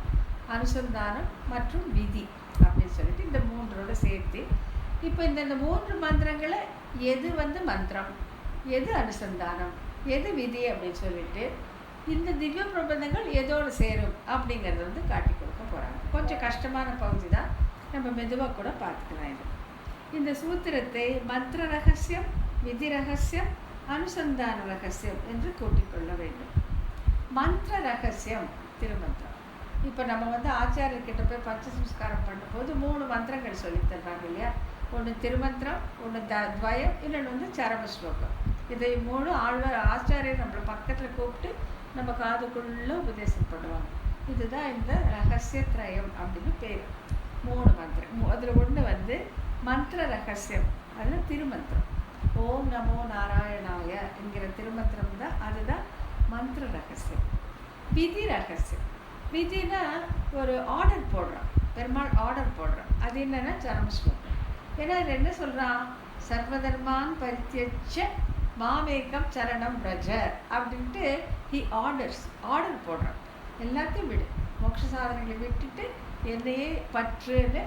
அனுசந்தானம் மற்றும் விதி அப்படின்னு சொல்லிட்டு இந்த 3ஓடு சேர்த்து. இப்போ இந்த 3 மந்திரங்களை எது மந்திரம், எது அனுசந்தானம், எது விதி அப்படின்னு சொல்லிட்டு இந்த திவ்ய பிரபந்தங்கள் எதோடு சேரும் அப்படிங்கிறத காட்டி கொடுக்க போகிறாங்க. கொஞ்சம் கஷ்டமான பகுதி தான், நம்ம மெதுவாக கூட பார்த்துக்கலாம். இந்த சூத்திரத்தை மந்திர ரகசியம், விதி ரகசியம், அனுசந்தான ரகசியம் என்று கூட்டிக்கொள்ள வேண்டும். மந்திர ரகசியம் திருமந்திரம். இப்போ நம்ம ஆச்சாரியர்கிட்ட போய் பஞ்சசம்ஸ்காரம் பண்ணும்போது 3 மந்திரங்கள் சொல்லித்தர்றாங்க இல்லையா. ஒன்று திருமந்திரம், ஒன்று துவயம், இன்னொன்று சரம ஸ்லோகம். இதை 3 ஆச்சாரியர் நம்மளை பக்கத்தில் கூப்பிட்டு நம்ம காதுக்குள்ளே உபதேசம் பண்ணுவாங்க. இதுதான் இந்த ரகசிய திரயம் அப்படின்னு பேர். 3 மந்திரம். அதில் ஒன்று மந்திர ரகசியம், அதில் திருமந்திரம். ஓம் நமோ நாராயணாய என்கிற திருமந்திரம் தான், அதுதான் மந்திர ரகசியம். விதி ரகசியம். விதினா ஒரு ஆர்டர் போடுறான், பெருமாள் ஆர்டர் போடுறான். அது என்னன்னா சரம ஸ்லோகம். ஏன்னா அது என்ன சொல்கிறான், சர்வதர்மான் பரித்யஜ்ய மாமேகம் சரணம் பிரஜ அப்படின்ட்டு ஆர்டர் போடுறான். எல்லாத்தையும் விடு, மோட்ச சாதனைகளை விட்டுட்டு என்னையே பற்றுன்னு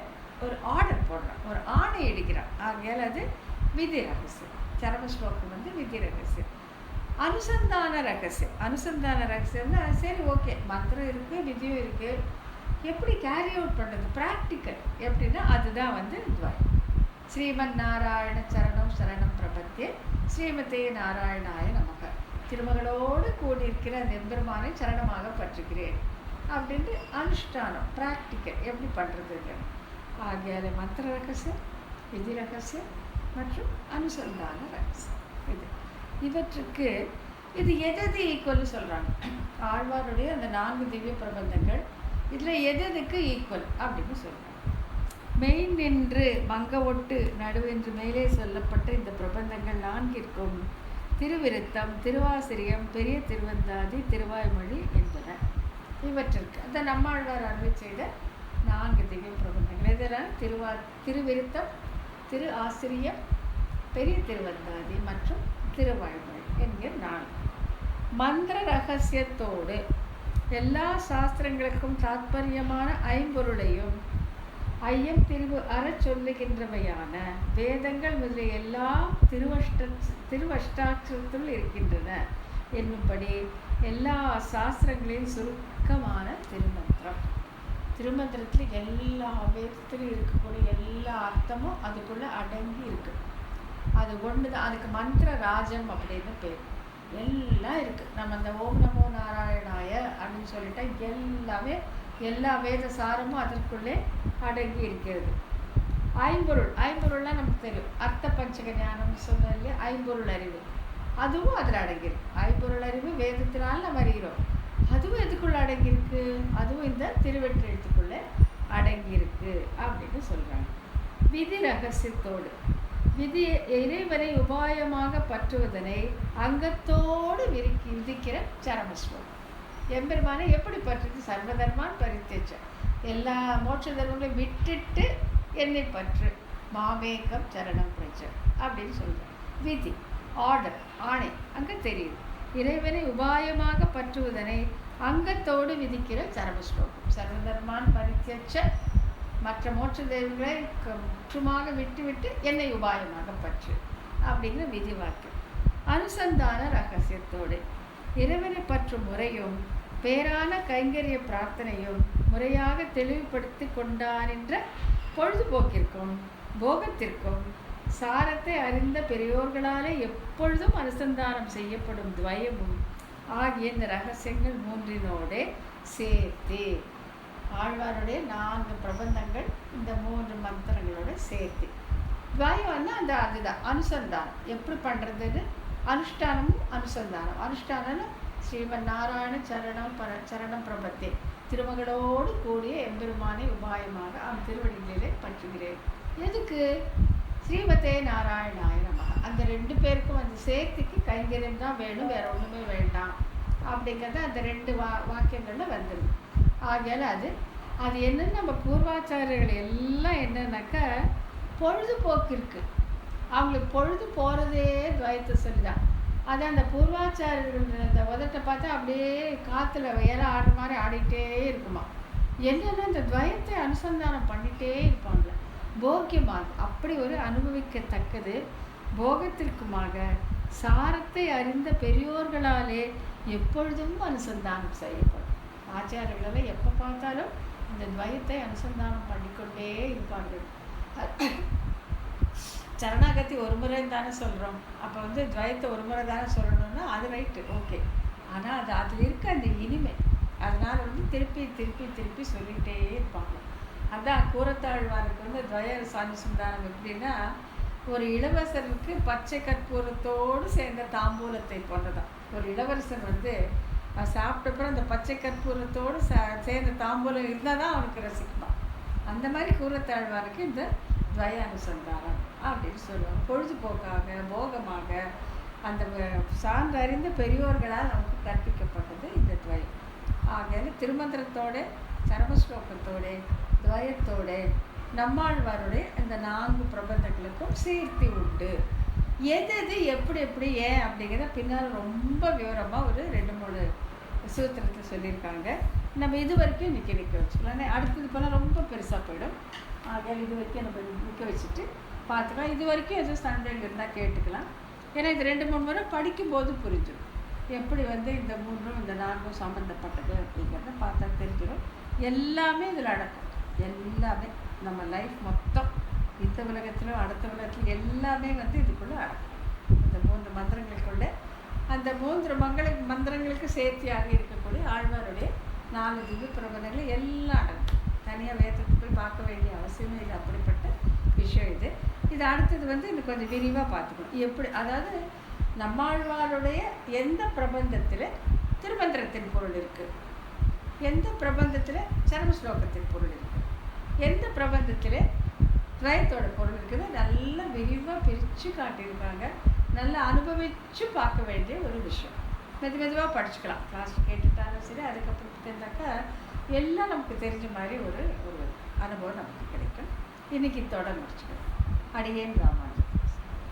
ஒரு ஆர்டர் போடுறான், ஒரு ஆணை எடுக்கிறான். ஆகையால் அது விதி ரகசியம். சரம ஸ்லோகம் விதி ரகசியம். அனுசந்தான ரகசியம்னா சரி ஓகே, மந்திரம் இருக்குது, விதியும் இருக்குது, எப்படி கேரி அவுட் பண்ணுறது, ப்ராக்டிக்கல் எப்படின்னா அதுதான் துவயம். ஸ்ரீமன் நாராயண சரணம் சரணம் பிரபத்தியே ஸ்ரீமதே நாராயணாய நமக. திருமகளோடு கூடியிருக்கிற அந்த எம்பெருமானை சரணமாக பற்றுகிறேன் அப்படின்ட்டு அனுஷ்டானம், ப்ராக்டிக்கல் எப்படி பண்ணுறதுங்க. ஆகியால மந்திர ரகசியம், விதி ரகசியம் மற்றும் அனுசந்தான ரகசியம். இவற்றுக்கு இது எது ஈக்குவல்னு சொல்கிறாங்க. ஆழ்வாருடைய அந்த 4 திவ்ய பிரபந்தங்கள் இதில் எதுக்கு ஈக்குவல் அப்படின்னு சொல்கிறாங்க. மெயின் என்று மங்க ஒட்டு நடுவென்று மேலே சொல்லப்பட்ட இந்த பிரபந்தங்கள் 4ற்கும் திருவிருத்தம், திருவாசிரியம், பெரிய திருவந்தாதி, திருவாய்மொழி என்பன. இவற்றிற்கு அந்த நம்மாழ்வார் அருளி செய்த 4 திவ்ய பிரபந்தங்கள் இதெல்லாம் திருவிருத்தம், திரு ஆசிரியம், பெரிய திருவந்தாதி மற்றும் திருவாய்மொழி என்கிற 4. மந்திர ரகசியத்தோடு எல்லா சாஸ்திரங்களுக்கும் தாத்பரியமான ஐம்பொருளையும் ஐயம் திரிவு சொல்லுகின்றவையான வேதங்கள் முதலிய எல்லா திருவஷ்டாட்சரத்துள் இருக்கின்றன என்னும்படி எல்லா சாஸ்திரங்களையும் சுருக்கமான திருமந்திரம். திருமந்திரத்தில் எல்லா வேதத்திலும் இருக்கக்கூடிய எல்லா அர்த்தமும் அதுக்குள்ளே அடங்கி இருக்கு. அது ஒன்று தான். அதுக்கு மந்திர ராஜம் அப்படின்னு பேர். எல்லாம் இருக்குது. நம்ம அந்த ஓம் நமோ நாராயணாய அப்படின்னு சொல்லிட்டா எல்லாமே எல்லா வேத சாரமும் அதற்குள்ளே அடங்கி இருக்கிறது. ஐம்பொருள்லாம் நமக்கு தெரியும். அர்த்த பஞ்சக ஞானம் சொன்ன இல்லையா, ஐம்பொருள் அறிவு, அதுவும் அதில் அடங்கியிருக்கு. ஐம்பொருள் அறிவு வேதத்தினால் நம்ம அறிகிறோம். அதுவும் எதுக்குள்ளே அடங்கியிருக்கு? அதுவும் இந்த திருவெற்றெழுத்துக்குள்ளே அடங்கியிருக்கு அப்படின்னு சொல்கிறாங்க. விதி ரகசியத்தோடு விதியை இறைவனை உபாயமாக பற்றுவதனை அங்கத்தோடு விதிக்கிற சரமஸ்லோகம். எம்பெருமானை எப்படி பற்றுது? சர்வதர்மான் பரித்தேச்ச, எல்லா மோட்ச தர்மங்களையும் விட்டுட்டு என்னை பற்று, மாமேகம் சரணம் பிரச்ச அப்படின்னு சொல்கிறேன். விதி, ஆர்டர், ஆணை அங்கே தெரியுது. இறைவனை உபாயமாக பற்றுவதனை அங்கத்தோடு விதிக்கிற சரமஸ்லோகம். சர்வதர்மான் பரித்தேச்ச, மற்ற மோட்ச தெய்வங்களை முற்றுமாக விட்டுவிட்டு என்னை உபாயமாக பற்று அப்படிங்கிற விதி வாக்கியம். அனுசந்தான ரகசியத்தோடு இறைவனை பற்றும் முறையும் பேரான கைங்கரிய பிரார்த்தனையும் முறையாக தெளிவுபடுத்தி கொண்டானின்ற பொழுதுபோக்கிற்கும் போகத்திற்கும் சாரத்தை அறிந்த பெரியோர்களாலே எப்பொழுதும் அனுசந்தானம் செய்யப்படும் துவயமும் ஆகிய இந்த ரகசியங்கள் மூன்றினோடே சேர்த்து ஆழ்வாருடைய 4 பிரபந்தங்கள் இந்த 3 மந்திரங்களோட சேர்த்து. துவயம்னா அதுதான் அனுசந்தானம். எப்படி பண்ணுறதுன்னு அனுஷ்டானமும் அனுசந்தானம். அனுஷ்டானம் ஸ்ரீமன் நாராயண சரணம் பிரபத்தே, திருமகளோடு கூடிய எம்பெருமானை உபாயமாக அவன் திருவடிகளிலே பற்றுகிறேன். எதுக்கு? ஸ்ரீமதே நாராயணாய நமஹ. அந்த 2 பேருக்கும் அந்த சேர்த்துக்கு கைங்கரியம் தான் வேணும், வேற ஒன்றுமே வேண்டாம் அப்படிங்கிறது அந்த 2 வாக்கியங்களில் வந்துடுது. ஆகையால் அது என்னன்னு நம்ம பூர்வாச்சாரியர்கள் எல்லாம் என்னன்னாக்கா பொழுதுபோக்கு இருக்குது. அவங்களுக்கு பொழுது போகிறதே துவயத்தை சொல்லிதான். அது அந்த பூர்வாச்சாரியர்கள் அந்த உதட்டை பார்த்தா அப்படியே காற்றுல வேலை ஆடுற மாதிரி ஆடிட்டே இருக்குமா. என்னென்னா இந்த துவயத்தை அனுசந்தானம் பண்ணிகிட்டே இருப்பாங்க. போக்கியமாக அப்படி ஒரு அனுபவிக்கத்தக்கது போகத்திற்குமாக சாரத்தை அறிந்த பெரியோர்களாலே எப்பொழுதும் அனுசந்தானம் செய்யப்படும். ஆச்சாரியர்களெல்லாம் எப்போ பார்த்தாலும் இந்த துவயத்தை அனுசந்தானம் பண்ணிக்கொண்டே இருப்பார்கள். சரணாகதி ஒரு முறை தானே சொல்கிறோம். அப்போ துவயத்தை ஒரு முறை தானே சொல்லணும்னா அது ரைட்டு, ஓகே. ஆனால் அதில் இருக்க அந்த இனிமை, அதனால் திருப்பி திருப்பி திருப்பி சொல்லிகிட்டே இருப்பாங்க. அதான் கூரத்தாழ்வாருக்கு துவய அனுசந்தானம் எப்படின்னா, ஒரு இளவரசருக்கு பச்சை கற்பூரத்தோடு சேர்ந்த தாம்பூலத்தை போன்றதான். ஒரு இளவரசர் சாப்பிட்டப்புறம் அந்த பச்சை கற்பூரத்தோடு சேர்ந்த தாம்பூலம் இருந்தால் தான் அவனுக்கு ரசிக்குமா. அந்த மாதிரி கூரத்தாழ்வாருக்கு இந்த துவய அனுசந்தானம் அப்படின்னு சொல்லுவாங்க. பொழுதுபோக்காக போகமாக அந்த சார்ந்து அறிந்த பெரியோர்களால் நமக்கு கற்பிக்கப்பட்டது இந்த துவயம். ஆகையால் திருமந்திரத்தோட சரமஸ்லோகத்தோட துவயத்தோட நம்மாழ்வாருடைய இந்த 4 பிரபந்தங்களுக்கும் சீர்த்தி உண்டு. எது எப்படி ஏன் அப்படிங்கிறத பின்னால் ரொம்ப விவரமாக ஒரு 2-3 சூத்திரத்தை சொல்லியிருக்காங்க. நம்ம இது வரைக்கும் நிற்க வச்சுக்கலாம். அடுத்தது போனால் ரொம்ப பெருசாக போயிடும். ஆகையால் இது வரைக்கும் நம்ம நிற்க வச்சுட்டு பார்த்துக்கலாம். இது வரைக்கும் எதுவும் சந்தேகம் இருந்தால் கேட்டுக்கலாம். ஏன்னா இது 2-3 முறை படிக்கும்போது புரிஞ்சிடும் எப்படி இந்த 3ம் இந்த 4ம் சம்மந்தப்பட்டது அப்படிங்கிறத பார்த்தா தெரிஞ்சிடும். எல்லாமே இதில் அடக்கும். எல்லாமே நம்ம லைஃப் மொத்தம் இந்த உலகத்திலும் அடுத்த உலகத்திலும் எல்லாமே இதுக்குள்ளே அடக்கும். இந்த 3 மந்திரங்களுக்குள்ளே அந்த 3 மந்திரங்களுக்கு சேர்த்தியாக இருக்கக்கூடிய ஆழ்வாருடைய 4 திவ்ய பிரபந்தங்கள் எல்லாம் அடங்கும். தனியாக வேதத்துக்கு போய் பார்க்க வேண்டிய அவசியமே இல்லை. அப்படிப்பட்ட விஷயம் இது அடுத்தது இன்னும் கொஞ்சம் விரிவாக பார்த்துக்கணும். எப்படி, அதாவது நம்மாழ்வாருடைய எந்த பிரபந்தத்தில் திருமந்திரத்தின் பொருள் இருக்குது, எந்த பிரபந்தத்தில் சரமஸ்லோகத்தின் பொருள் இருக்குது, எந்த பிரபந்தத்தில் துவயத்தோட பொருள் இருக்குது, நல்லா விரிவாக பிரித்து காட்டியிருக்காங்க. நல்லா அனுபவித்து பார்க்க வேண்டிய ஒரு விஷயம். மெதுவாக படிச்சுக்கலாம். கிளாஸ் கேட்டுட்டாலும் சரி, அதுக்கப்புறம் தெரிந்தாக்கா எல்லாம் நமக்கு தெரிஞ்ச மாதிரி ஒரு அனுபவம் நமக்கு கிடைக்கும். இன்றைக்கி தொடர் முடிச்சுக்கலாம். அடியேன் ராமாயணம்.